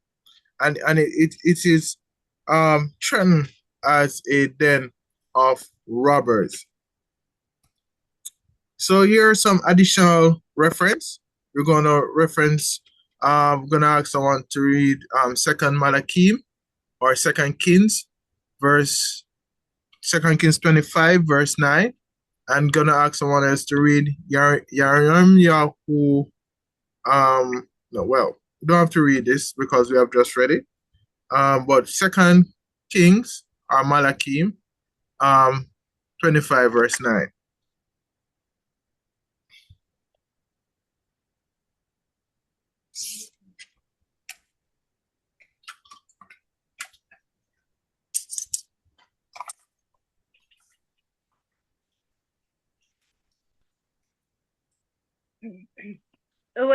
Speaker 3: And it is threatened as a den of robbers. So here are some additional reference. We're going to reference, I'm going to ask someone to read 2nd Malachim or 2nd Kings, 2nd Kings 25, verse 9. I'm going to ask someone else to read Yirmiyahu. No, well, you don't have to read this because we have just read it. But 2nd Kings or Malachim 25, verse 9.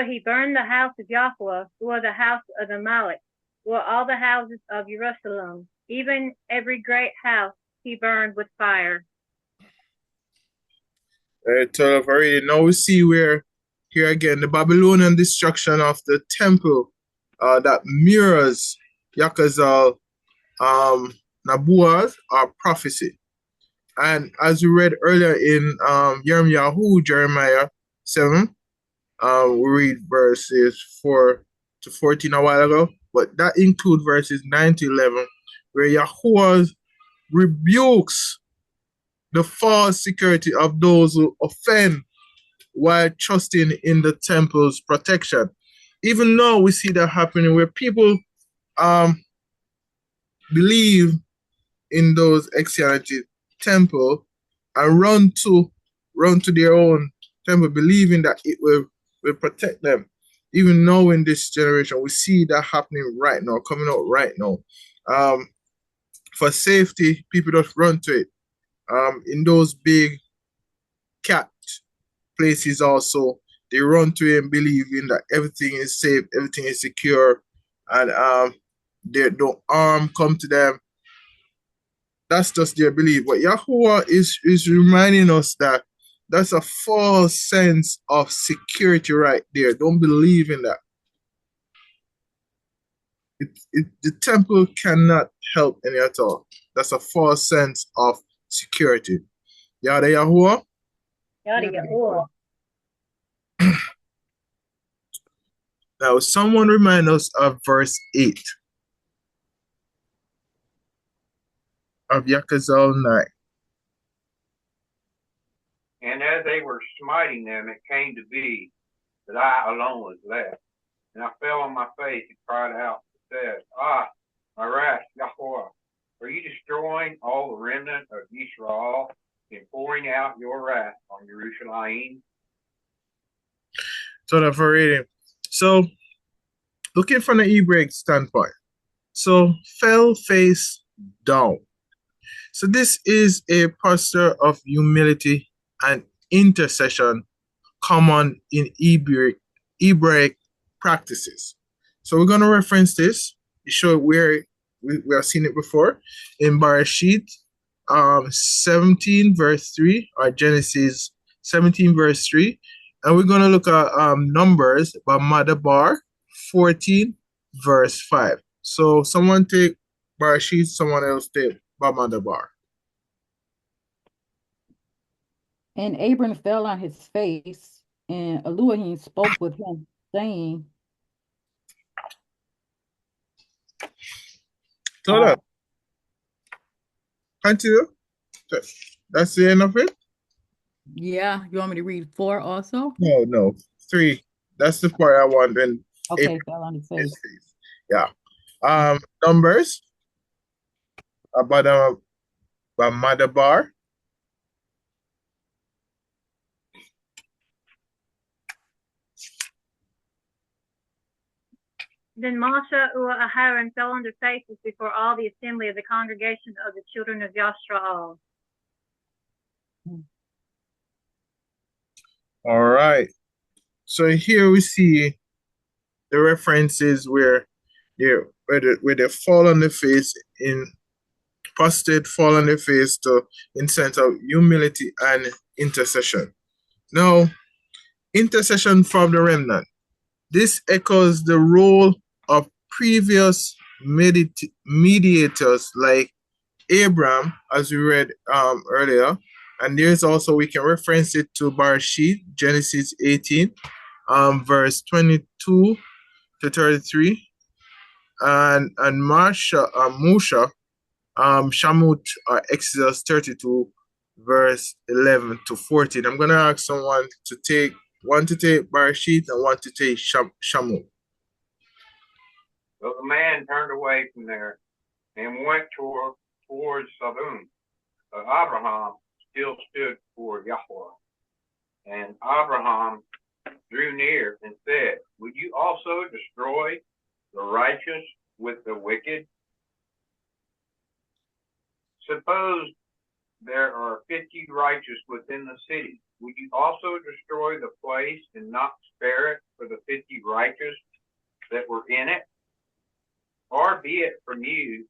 Speaker 5: He burned the house of Yahuah, or the house of Amalek, or all the houses of Jerusalem, even every great house he burned with fire.
Speaker 3: Now we see where, here again, the Babylonian destruction of the temple that mirrors Yakhazaq'al, Nabuas, or prophecy. And as we read earlier in Jeremiah 7, we read verses 4 to 14 a while ago, but that includes verses 9 to 11, where Yahuah rebukes the false security of those who offend while trusting in the temple's protection. Even now we see that happening where people believe in those exegetical temple and run to their own temple, believing that it will protect them. Even now in this generation, we see that happening right now, coming out right now. For safety, people just run to it. In those big cat places also, they run to it and believing that everything is safe, everything is secure, and no harm come to them. That's just their belief. But Yahuah is reminding us that That's a false sense of security right there. Don't believe in that. The temple cannot help any at all. That's a false sense of security. Yada Yahuah.
Speaker 5: Yada Yahuah.
Speaker 3: Now, someone remind us of verse 8 of Yakhazaq'al 9.
Speaker 4: And as they were smiting them, it came to be that I alone was left. And I fell on my face and cried out and said, Ah, my wrath, Yahuah, are you destroying all the remnant of Yisrael and pouring out your wrath on Jerusalem?
Speaker 3: So that's for reading. So, looking from the Hebraic standpoint, so fell face down. So this is a posture of humility and intercession common in Hebraic practices. So we're going to reference this to show where we have seen it before in Bereshit 17 verse 3 or Genesis 17 verse 3. And we're going to look at Numbers Bamadabar 14 verse 5. So someone take Bereshit, someone else take Bamadabar.
Speaker 1: And Abram fell on his face, and Elohim spoke with him, saying,
Speaker 3: So that. Continue. That's the end of it?
Speaker 1: Yeah, you want me to read 4 also?
Speaker 3: No. 3. That's the part I want. Then
Speaker 1: Okay, fell on his face.
Speaker 3: Yeah. Numbers. About Madabar.
Speaker 5: Then Moshe, and Aaron fell on their faces before all the assembly of the congregation of the children of Yashar'al.
Speaker 3: All right. So here we see the references where they fall on the face in prostrate, fall on the face to in sense of humility and intercession. Now, intercession from the remnant. This echoes the role of previous mediators like Abraham, as we read earlier. And there's also, we can reference it to Bereshit, Genesis 18, verse 22 to 33. And Musha, Shamut, Exodus 32, verse 11 to 14. I'm going to ask someone to take one to take Bereshit and one to take Shamut.
Speaker 4: So the man turned away from there and went towards Sodom. But Abraham still stood before Yahuah. And Abraham drew near and said, Would you also destroy the righteous with the wicked? Suppose there are 50 righteous within the city. Would you also destroy the place and not spare it for the 50 righteous that were in it? Far be it from you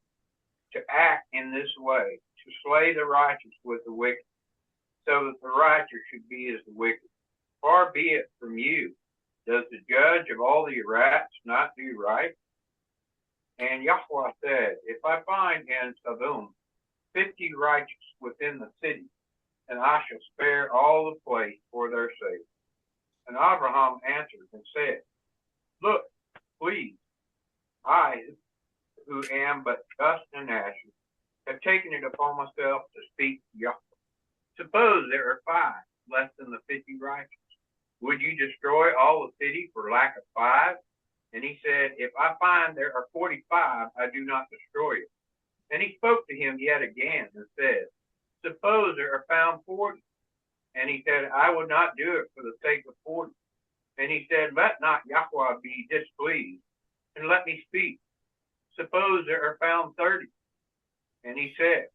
Speaker 4: to act in this way, to slay the righteous with the wicked, so that the righteous should be as the wicked. Far be it from you. Does the judge of all the rats not do right? And Yahuah said, If I find in Sodom 50 righteous within the city, and I shall spare all the place for their sake. And Abraham answered and said, Look, please, I, who am but dust and ashes, have taken it upon myself to speak to Yahuah. Suppose there are 5 less than the 50 righteous. Would you destroy all the city for lack of 5? And he said, If I find there are 45, I do not destroy it. And he spoke to him yet again and said, Suppose there are found 40. And he said, I would not do it for the sake of 40. And he said, Let not Yahuah be displeased, and let me speak. Suppose there are found 30. And he said,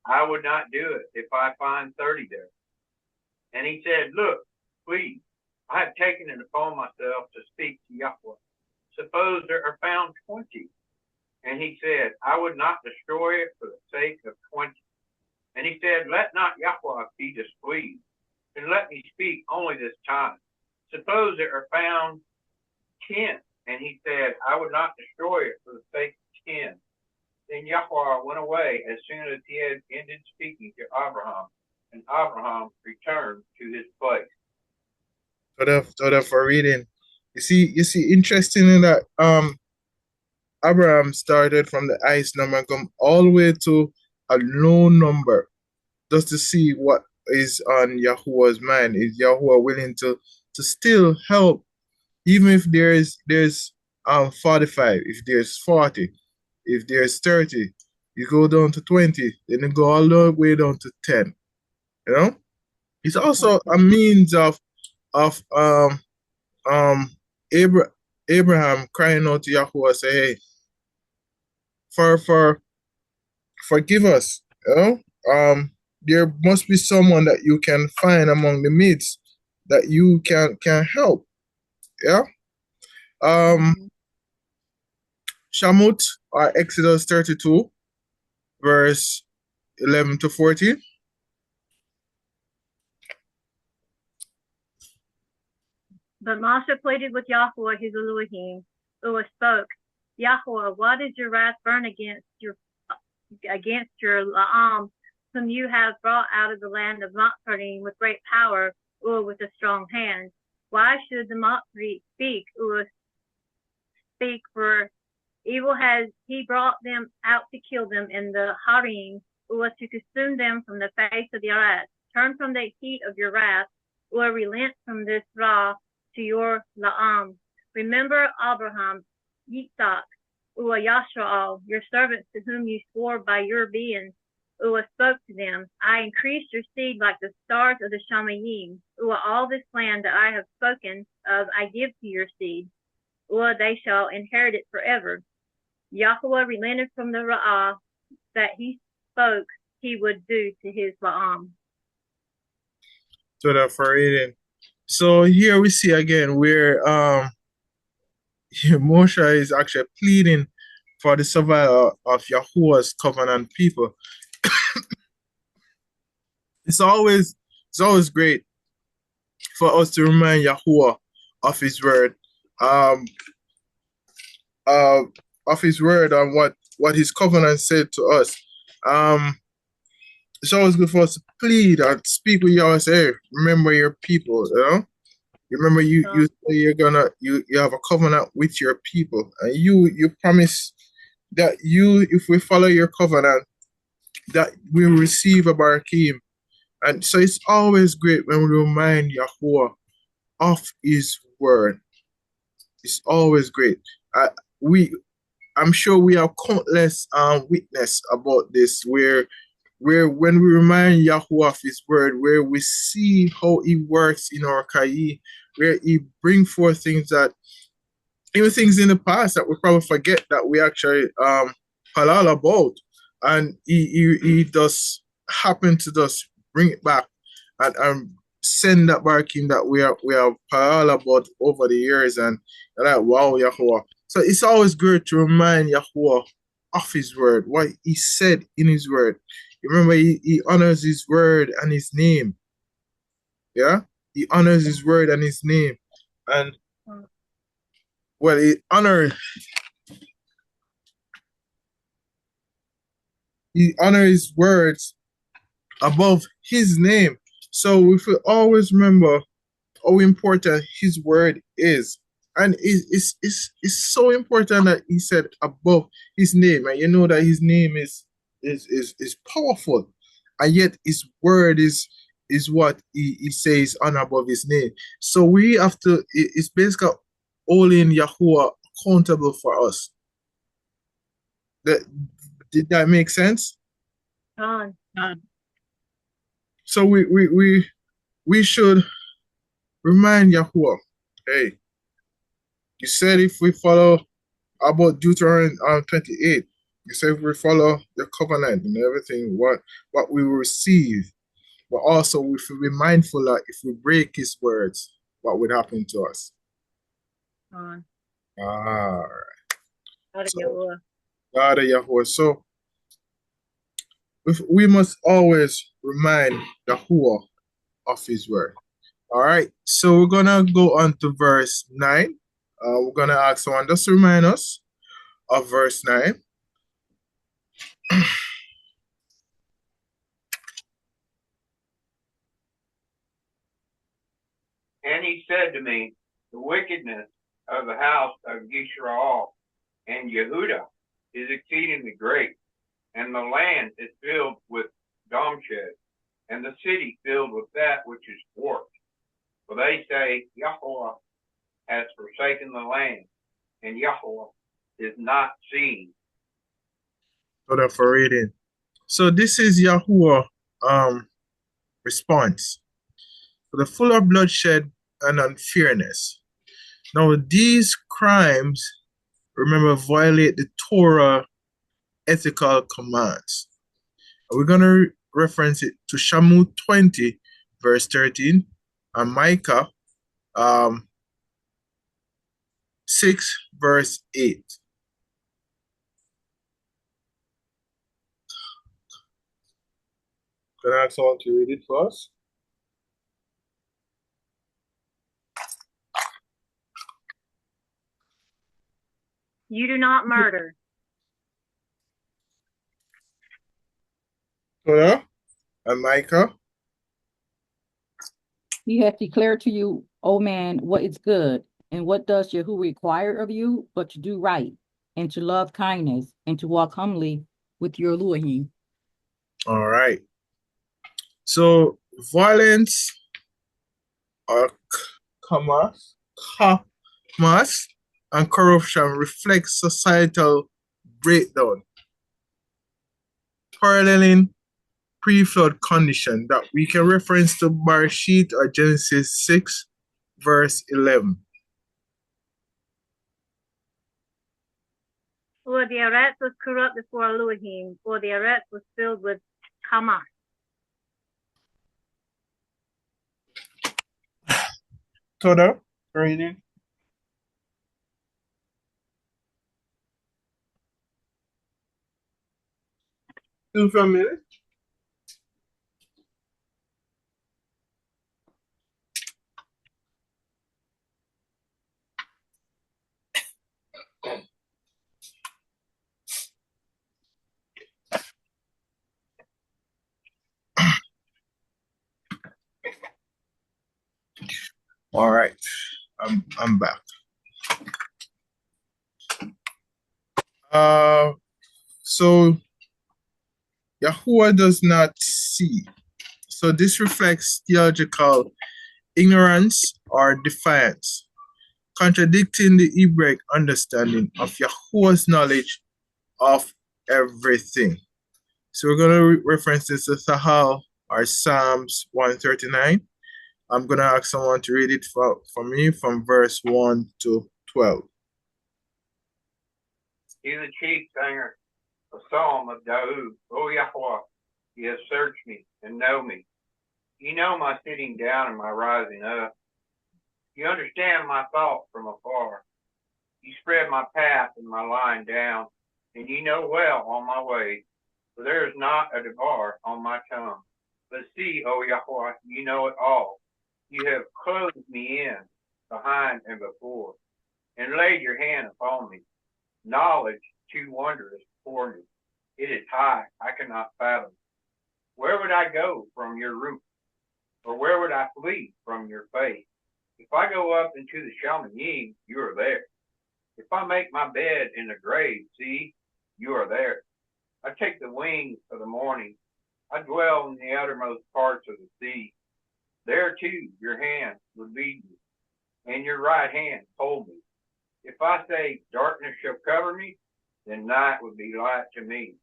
Speaker 4: I would not do it if I find 30 there. And he said, Look, please, I have taken it upon myself to speak to Yahuah. Suppose there are found 20. And he said, I would not destroy it for the sake of 20. And he said, Let not Yahuah be displeased, and let me speak only this time. Suppose there are found 10. And he said, I would not destroy it for the sake of 10. Then Yahuah went away as soon as he had ended speaking to Abraham, and Abraham returned to his place.
Speaker 3: For reading. You see, interesting in that Abraham started from the highest number and come all the way to a low number, just to see what is on Yahuwah's mind. Is Yahuwah willing to still help, even if there's 45, if there's 40, if there's 30, you go down to 20, then you go all the way down to 10. You know, it's also a means of Abraham crying out to Yahuwah, say, hey, forgive us. You know, there must be someone that you can find among the midst that you can help. Yeah. Shamut, or Exodus 32, verse 11 to 14.
Speaker 5: But Moshe pleaded with Yahuah his Elohim, who spoke, Yahuah, why did your wrath burn against your La'am, whom you have brought out of the land of Natsarym with great power, or with a strong hand? Why should the Natsari speak, for evil has he brought them out to kill them in the Harim, or to consume them from the face of the earth? Turn from the heat of your wrath, or relent from this wrath to your La'am. Remember Abraham, Yitzhak, Yashar'al, your servants to whom you swore by your being, spoke to them. I increased your seed like the stars of the Shamayim. All this land that I have spoken of I give to your seed. They shall inherit it forever. Yahuwah relented from the Ra'ah that he spoke he would do to his La'am.
Speaker 3: So that for reading. So here we see again where Moshe is actually pleading for the survival of Yahuwah's covenant people. It's always great for us to remind Yahuwah of his word, of his word and what his covenant said to us. It's always good for us to plead and speak with Yahweh. Say, hey, remember your people, you know? Remember you say you have a covenant with your people, and you promise that if we follow your covenant, that we will receive a barakim. And so it's always great when we remind Yahuwah of his word. It's always great. I'm sure we have countless witness about this, where when we remind Yahuwah of his word, where we see how he works in our Kai, where he bring forth things that, even things in the past that we probably forget that we actually halal about, and he does happen to just bring it back and send that barakim that we have halal about over the years, and like, wow, Yahuwah. So it's always good to remind Yahuwah of his word, what he said in his word. Remember, he honors his word and his name. Yeah? He honors his word and his name. And, well, he honors his words above his name. So we should always remember how important his word is. And it's so important that he said above his name. And you know that his name is powerful, and yet his word is what he says on above his name. So we have to, it's basically holding Yahuwah accountable for us. Did that make sense? So we should remind Yahuwah, hey, you said if we follow about Deuteronomy 28, you said if we follow the covenant and everything, what we will receive. But also we should be mindful that if we break his words, what would happen to us? All right. God of Yahuwah. So we must always remind Yahuwah of his word. All right, so we're gonna go on to verse 9. We're gonna ask someone just to remind us of verse 9.
Speaker 4: And he said to me, the wickedness of the house of Yashar'al and Yehudah is exceedingly great, and the land is filled with domshed, and the city filled with that which is warped. For they say, Yahuah has forsaken the land, and Yahuah is not seen.
Speaker 3: So for reading. So this is Yahuah response. The full of bloodshed and unfairness. Now these crimes, remember, violate the Torah ethical commands. We're going to reference it to Shamu 20, verse 13, and Micah 6, verse 8. Can I ask someone to read it for us?
Speaker 5: You do not murder.
Speaker 3: Torah and Micah.
Speaker 1: He hath declared to you, O man, what is good, and what does Yahuwah require of you, but to do right, and to love kindness, and to walk humbly with your Elohim.
Speaker 3: All right. So violence or commerce, and corruption reflects societal breakdown, paralleling pre-flood condition that we can reference to Bereshit or Genesis 6, verse 11.
Speaker 5: Or the Eretz was corrupt before Elohim, or the Eretz was filled with Hamas.
Speaker 3: Toda, reading. Still familiar? All right, I'm back. So Yahuah does not see. So this reflects theological ignorance or defiance, contradicting the Hebraic understanding of Yahuah's knowledge of everything. So we're going to reference this to Sahal or Psalms 139. I'm going to ask someone to read it for me from verse 1 to 12.
Speaker 4: He's the chief singer, a psalm of Daud. O Yahuah, you have searched me and know me. You know my sitting down and my rising up. You understand my thought from afar. You spread my path and my lying down, and you know well all my ways. For there is not a debar on my tongue. But see, O Yahuah, you know it all. You have clothed me in, behind and before, and laid your hand upon me. Knowledge too wondrous for me. It is high, I cannot fathom. Where would I go from your roof? Or where would I flee from your face? If I go up into the Shalmanim, you are there. If I make my bed in the grave, see, you are there. I take the wings of the morning. I dwell in the uttermost parts of the sea. There too your hand would lead me, and your right hand hold me. If I say darkness shall cover me, then night would be light to me.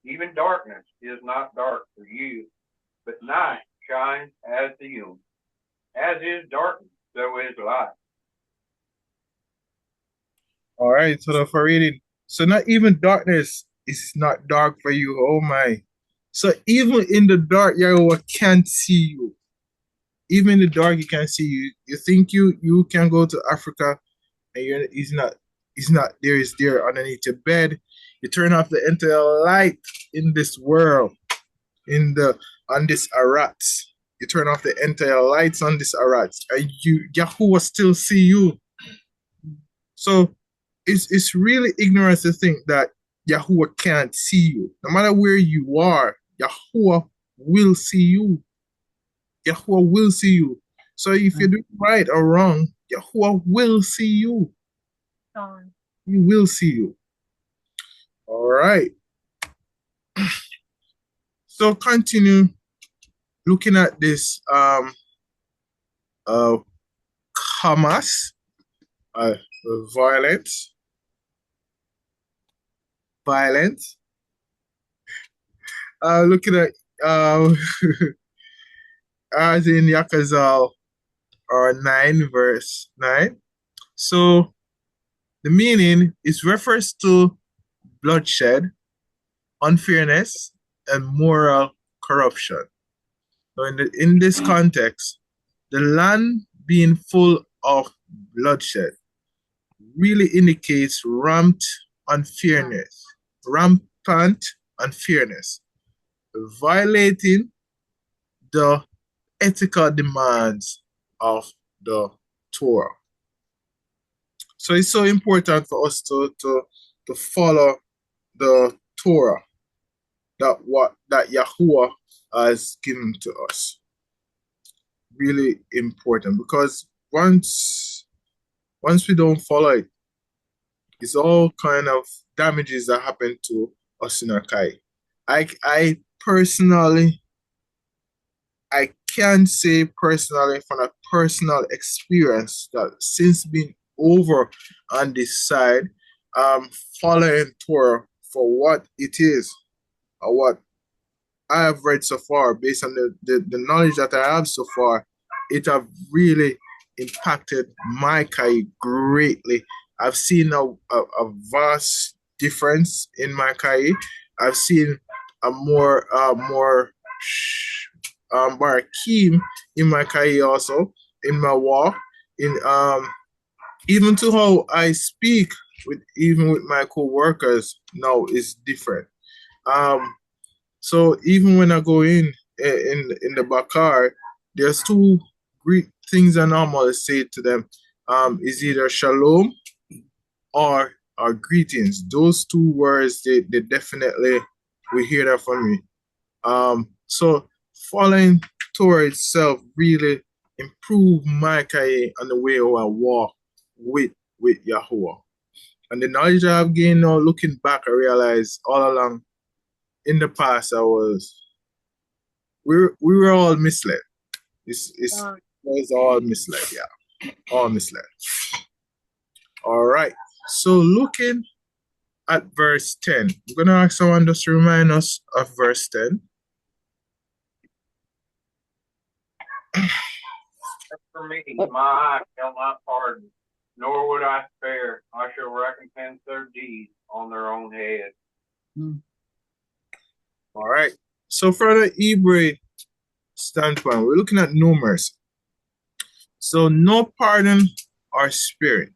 Speaker 4: Even darkness is not dark for you, but night shines as the moon. As is darkness, so is light.
Speaker 3: All right, so for reading. So not even darkness is not dark for you. Oh my. So even in the dark, Yahweh can't see you. Even in the dark, he can't see you. You think you can go to Africa and he's not there, he's there underneath your bed. You turn off the entire light in this world, on this Arat. You turn off the entire lights on this Arad, and Yahuwah still see you. So it's really ignorance to think that Yahuwah can't see you. No matter where you are, Yahuwah will see you. Yahuwah will see you. So if you do right or wrong, Yahuwah will see you. He will see you. All right. So continue looking at this Hamas, violence, looking at as in Yachazaq'al or 9 verse 9. So the meaning is refers to bloodshed, unfairness, and moral corruption. So in this context, the land being full of bloodshed really indicates rampant unfairness, violating the ethical demands of the Torah. So it's so important for us to follow the Torah that Yahuwah has given to us. Really important, because once we don't follow it, it's all kind of damages that happen to us in our Kai. I personally, I can say personally from a personal experience that since being over on this side, following Torah for what it is, or what I have read so far, based on the knowledge that I have so far, it have really impacted my Kai greatly. I've seen a vast difference in my Kai. I've seen a more keen in my Kai also, in my walk, in even to how I speak with my co-workers now is different. So even when I go in the Bakar, there's two great things I normally say to them. Is either shalom or greetings. Those two words, they definitely will hear that from me. So following Torah itself really improved my Kai and the way how I walk with Yahuwah. And the knowledge I have gained now, looking back, I realized all along in the past we were all misled. It was all misled, yeah. All misled. All right. So looking at verse 10, I'm going to ask someone just to remind us of verse 10.
Speaker 4: For me, my eye shall not pardon, nor would I spare. I shall recompense their deeds on their own head.
Speaker 3: All right. So from the Hebrew standpoint, we're looking at no mercy. So no pardon or spirit.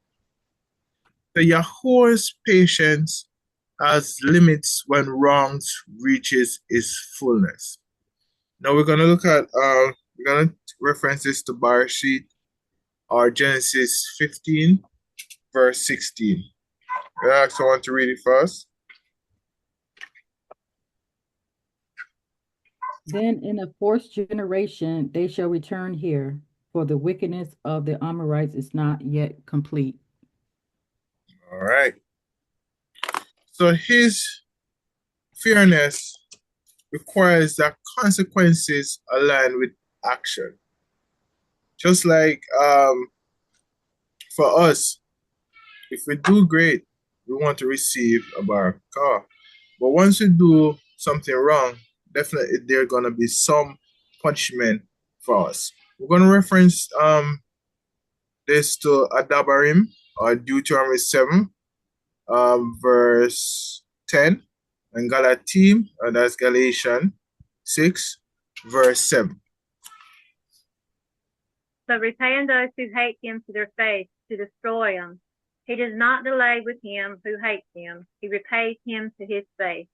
Speaker 3: The Yahuwah's patience has limits when wrongs reaches its fullness. Now we're gonna look at we're gonna reference this to Bereshit or Genesis 15, verse 16. I ask someone to read it first.
Speaker 1: Then in the fourth generation they shall return here, for the wickedness of the Amorites is not yet complete.
Speaker 3: All right. So his fairness requires that consequences align with action. Just like for us, if we do great, we want to receive a barakah. But once we do something wrong, definitely there's gonna be some punishment for us. We're gonna reference this to Adabarim or Deuteronomy 7, verse 10, and Galatim, that's Galatians 6, verse 7.
Speaker 5: But repaying those who hate him to their face, to destroy him. He does not delay with him who hates him. He repays him to his face.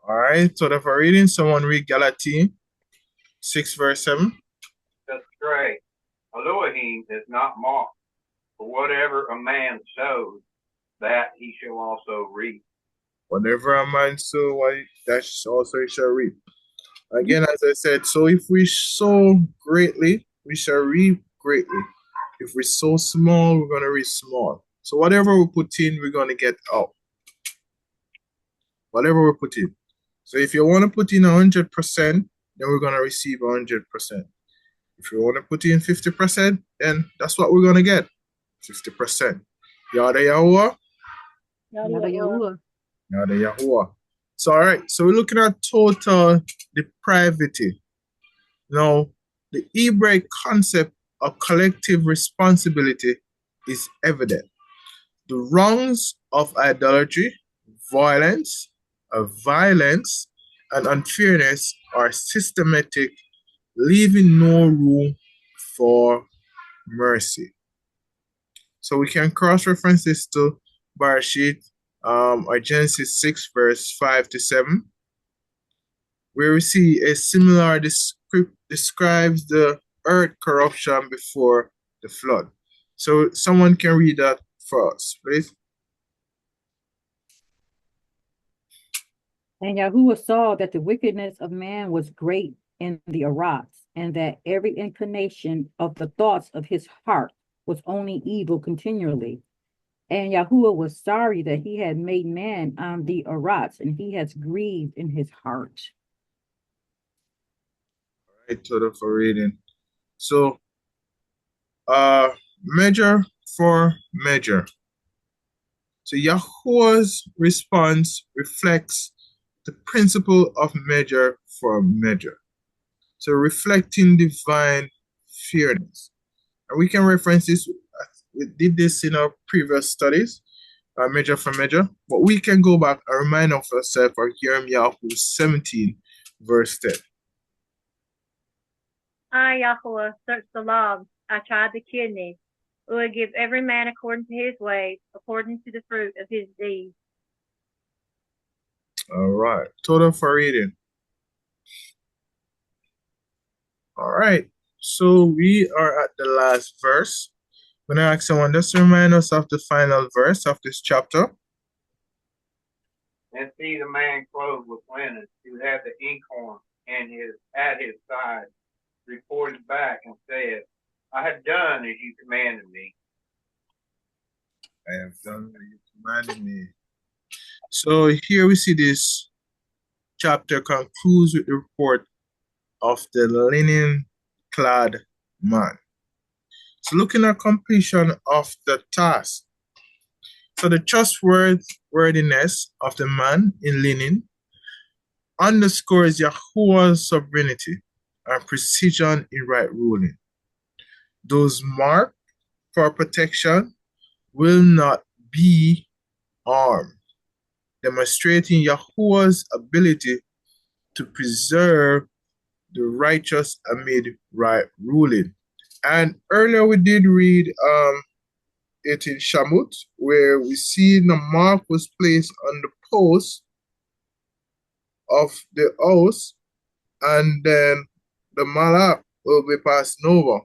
Speaker 3: All right, so for reading, someone read Galatim 6 verse 7.
Speaker 4: That's great. Elohim is not mocked, for whatever a man sows, that he shall also reap.
Speaker 3: Whatever a man sow, that also he shall reap. Again, as I said, so if we sow greatly, we shall reap greatly. If we sow small, we're going to reap small. So whatever we put in, we're going to get out. Whatever we put in. So if you want to put in 100%, then we're going to receive 100%. If you want to put in 50%, then that's what we're going to get. 50%. Yada Yahuah.
Speaker 1: Yada Yahuah.
Speaker 3: Yada Yahuah. So, all right. So, we're looking at total depravity. Now, the Hebraic concept of collective responsibility is evident. The wrongs of idolatry, violence, and unfairness are systematic, leaving no room for mercy. So we can cross-reference this to Bereshit, or Genesis 6, verse 5 to 7, where we see a similar describes the earth corruption before the flood. So someone can read that for us, please.
Speaker 1: And Yahuwah saw that the wickedness of man was great in the Arats, and that every inclination of the thoughts of his heart was only evil continually. And Yahuwah was sorry that he had made man on the Arats, and he has grieved in his heart.
Speaker 3: All right, total for reading. So, measure for measure. So Yahuwah's response reflects the principle of measure for measure. So reflecting divine fairness. And we can reference this. We did this in our previous studies, measure for measure. But we can go back and remind ourselves of Jeremiah 17, verse 10.
Speaker 5: I, Yahuwah, search the logs. I tried the kidneys. Will give every man according to his ways, according to the fruit of his deeds.
Speaker 3: All right. Total for reading. All right. So we are at the last verse. I'm going to ask someone just to remind us of the final verse of this chapter.
Speaker 4: And see the man clothed with linen, who had the inkhorn and at his side, reported back and said, I have done as you commanded me.
Speaker 3: I have done as you commanded me. So here we see this chapter concludes with the report of the linen-clad man. So looking at completion of the task. So the trustworthiness of the man in linen underscores Yahuwah's sovereignty and precision in right ruling. Those marked for protection will not be harmed, demonstrating Yahuwah's ability to preserve the righteous amid right ruling. And earlier we did read it in Shamut, where we see the mark was placed on the post of the house, and then the malak will be passing over.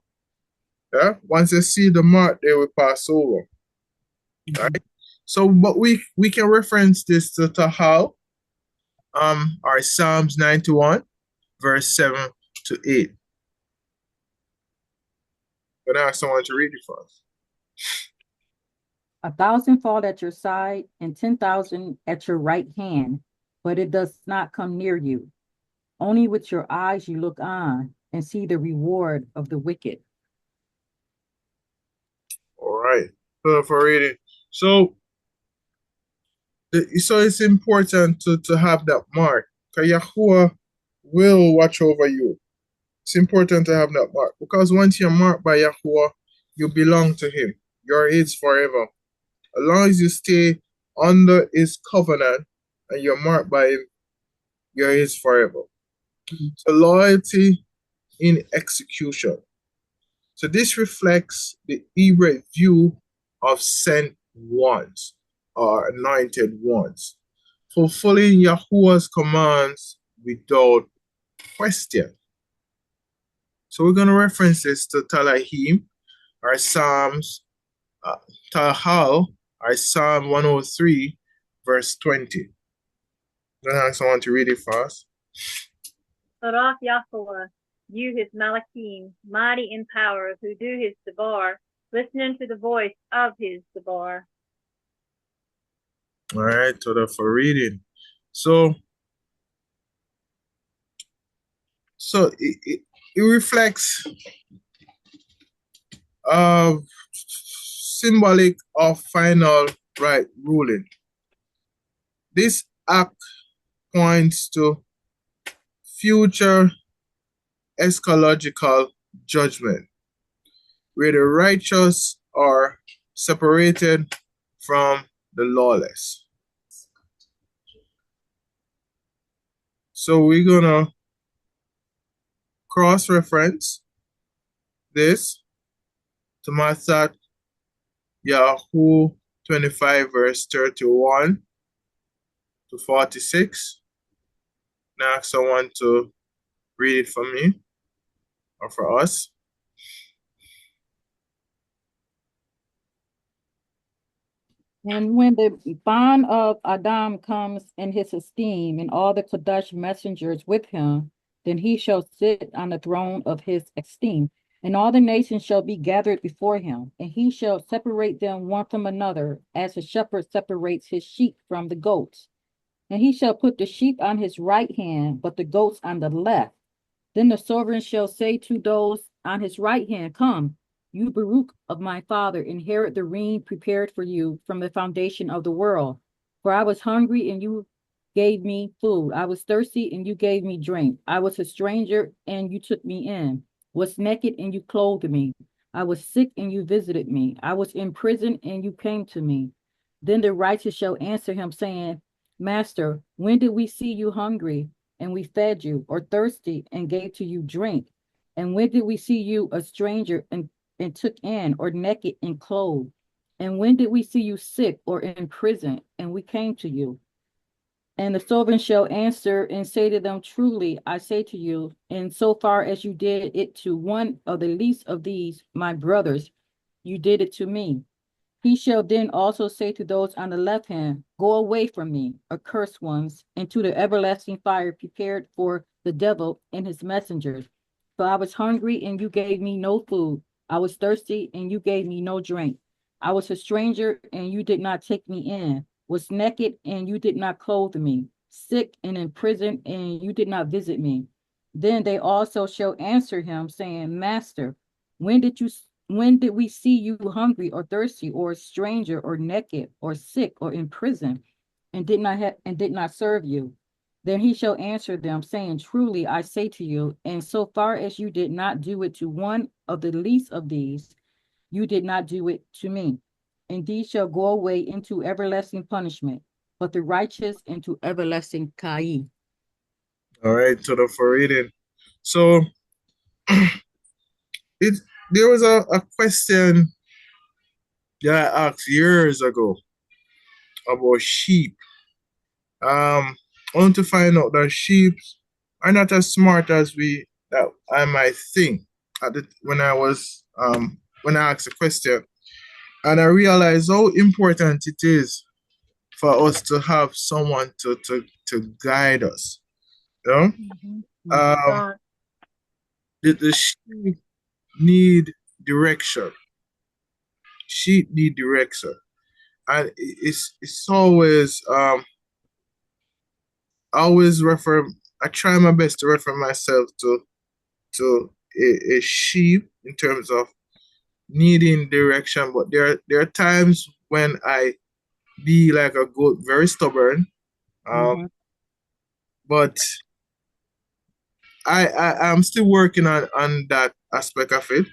Speaker 3: Yeah? Once they see the mark, they will pass over. Right? So, but we can reference this to Tahal, our Psalms 91, verse 7 to 8. I'm going to ask someone to read it for us.
Speaker 1: 1,000 fall at your side and 10,000 at your right hand, but it does not come near you. Only with your eyes you look on and see the reward of the wicked.
Speaker 3: All right. So for reading. So it's important to have that mark, because Yahuwah will watch over you. It's important to have that mark, because once you're marked by Yahuwah, you belong to him. You're his forever. As long as you stay under his covenant and you're marked by him, you're his forever. So loyalty in execution. So this reflects the Hebrew view of sent ones or anointed ones, fulfilling Yahuwah's commands without question. So we're going to reference this to Talahim, or Psalms, Tahal, or Psalm 103, verse 20. I'm going to ask someone to read it fast.
Speaker 5: Barak Yahuah, you his Malachim, mighty in power, who do his debar, listening to the voice of his debar.
Speaker 3: All right, so that's for reading. So it reflects symbolic of final right ruling. This act points to future eschatological judgment, where the righteous are separated from the lawless. So we're gonna cross-reference this to Matthew Yahuah 25, verse 31 to 46. Now ask someone to read it for me or for us.
Speaker 1: And when the bond of Adam comes in his esteem, and all the Kadesh messengers with him, then he shall sit on the throne of his esteem, and all the nations shall be gathered before him, and he shall separate them one from another, as a shepherd separates his sheep from the goats. And he shall put the sheep on his right hand, but the goats on the left. Then the sovereign shall say to those on his right hand, Come, you Baruch of my father, inherit the reign prepared for you from the foundation of the world. For I was hungry, and you gave me food. I was thirsty, and you gave me drink. I was a stranger, and you took me in. Was naked, and you clothed me. I was sick, and you visited me. I was in prison, and you came to me. Then the righteous shall answer him, saying, Master, when did we see you hungry, and we fed you, or thirsty, and gave to you drink? And when did we see you a stranger, and took in, or naked, and clothed? And when did we see you sick, or in prison, and we came to you? And the sovereign shall answer and say to them, Truly, I say to you, in so far as you did it to one of the least of these, my brothers, you did it to me. He shall then also say to those on the left hand, Go away from me, accursed ones, into the everlasting fire prepared for the devil and his messengers. For I was hungry, and you gave me no food. I was thirsty, and you gave me no drink. I was a stranger, and you did not take me in. Was naked, and you did not clothe me. Sick and in prison, and you did not visit me. Then they also shall answer him, saying, Master, when did we see you hungry or thirsty or a stranger or naked or sick or in prison and did not serve you? Then he shall answer them, saying, Truly I say to you, and so far as you did not do it to one of the least of these, you did not do it to me. And these shall go away into everlasting punishment, but the righteous into everlasting kai.
Speaker 3: All right, so the for reading. So there was a question that I asked years ago about sheep. I want to find out that sheep are not as smart as that I might think when I asked the question. And I realized how important it is for us to have someone to guide us. You know?
Speaker 1: Mm-hmm.
Speaker 3: The sheep need direction. Sheep need direction. And it's always I try my best to refer myself to a sheep in terms of needing direction, but there are times when I be like a goat, very stubborn. But I'm still working on that aspect of it,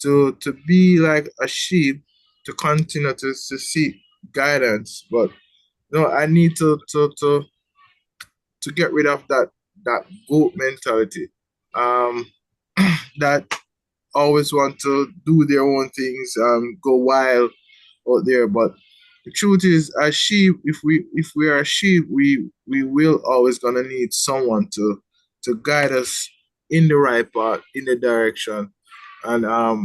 Speaker 3: to be like a sheep, to continue to seek guidance. But I need to get rid of that goat mentality, that always want to do their own things, go wild out there. But the truth is, as sheep, if we are sheep, we will always gonna need someone to guide us in the right path, in the direction. And I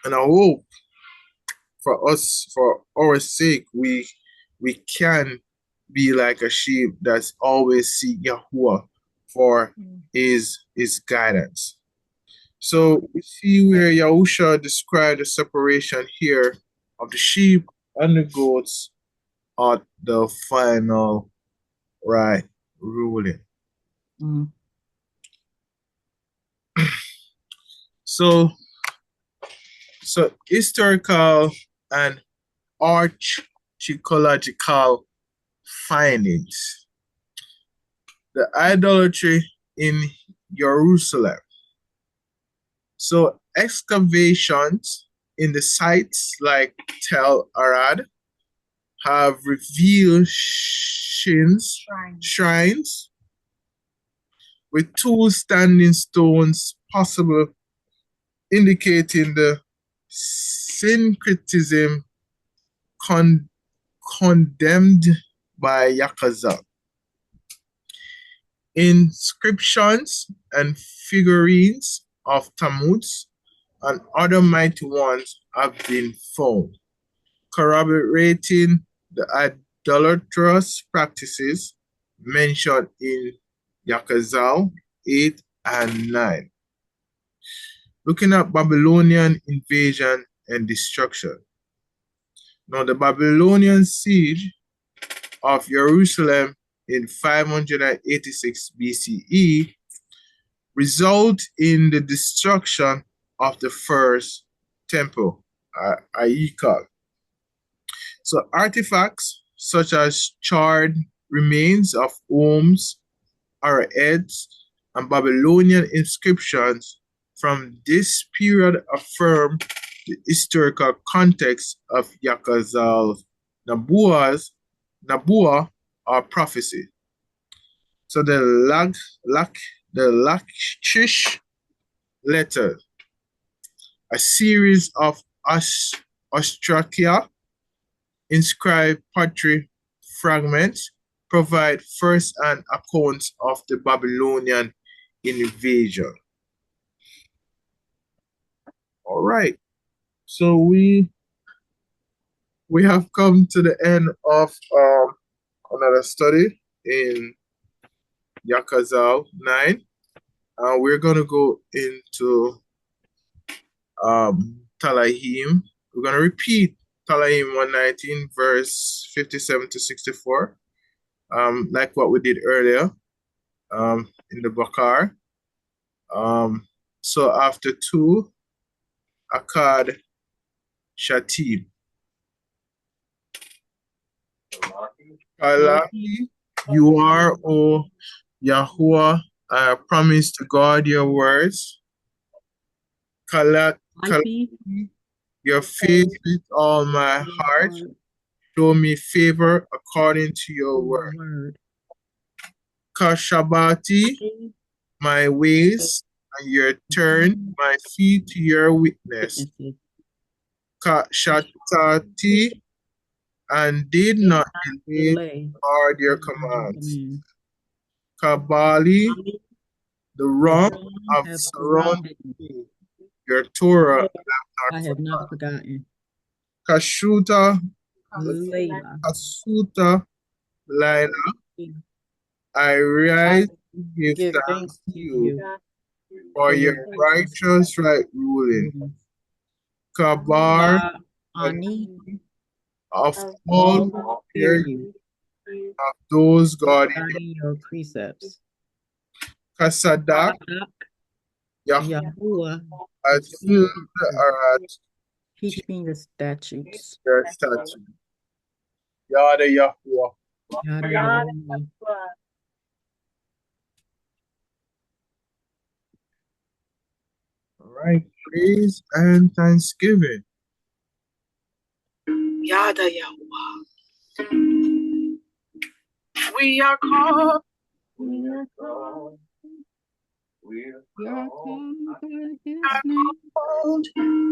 Speaker 3: hope for us, for our sake, we can be like a sheep that's always seek Yahuah for his guidance. So we see where Yahusha described the separation here of the sheep and the goats at the final right ruling. So historical and archaeological findings. The idolatry in Jerusalem. So excavations in the sites like Tel Arad have revealed shrines with two standing stones, possible, indicating the syncretism condemned by Yakhazaq'al. Inscriptions and figurines of Tammuz and other mighty ones have been found, corroborating the idolatrous practices mentioned in Yachazaq'al 8 and 9. Looking at Babylonian invasion and destruction. Now, the Babylonian siege of Jerusalem in 586 BCE result in the destruction of the first temple, Yakhazaq'al. So artifacts such as charred remains of homes, arrowheads, and Babylonian inscriptions from this period affirm the historical context of Yakhazaq'al's Nabuah or prophecy. So the Lachish letter, a series of ostracia inscribed pottery fragments, provide first-hand accounts of the Babylonian invasion. All right, so we have come to the end of another study in Yakhazaq'al 9. We're going to go into Talahim. We're going to repeat Talahim 119, verse 57 to 64, like what we did earlier in the Bakar. So after 2, Akhad Shatim. Kalahi, you are, O Yahuah, I promise to guard your words. Kalahi, your faith with all my heart. Show me favor according to your word. Kashabati, my ways, and your turn my feet to your witness. Kashatati, and did not delay hard your commands. Kabali, the wrong of surrounding me. Your Torah
Speaker 1: I have not forgotten.
Speaker 3: Kashuta,
Speaker 1: Layla.
Speaker 3: Laila, I rise to give thanks to you for your righteous right ruling. Kabar, of all you, of those guarding
Speaker 1: your precepts.
Speaker 3: Kasadak,
Speaker 1: Yahuah,
Speaker 3: I feel the Arad,
Speaker 1: teach me the statutes.
Speaker 3: your statute. Yada Yahuah.
Speaker 1: Yahuah.
Speaker 3: All right, praise and thanksgiving.
Speaker 2: Yada Yahuah. We are called.
Speaker 4: We are called. We are called.
Speaker 1: We are called by his name.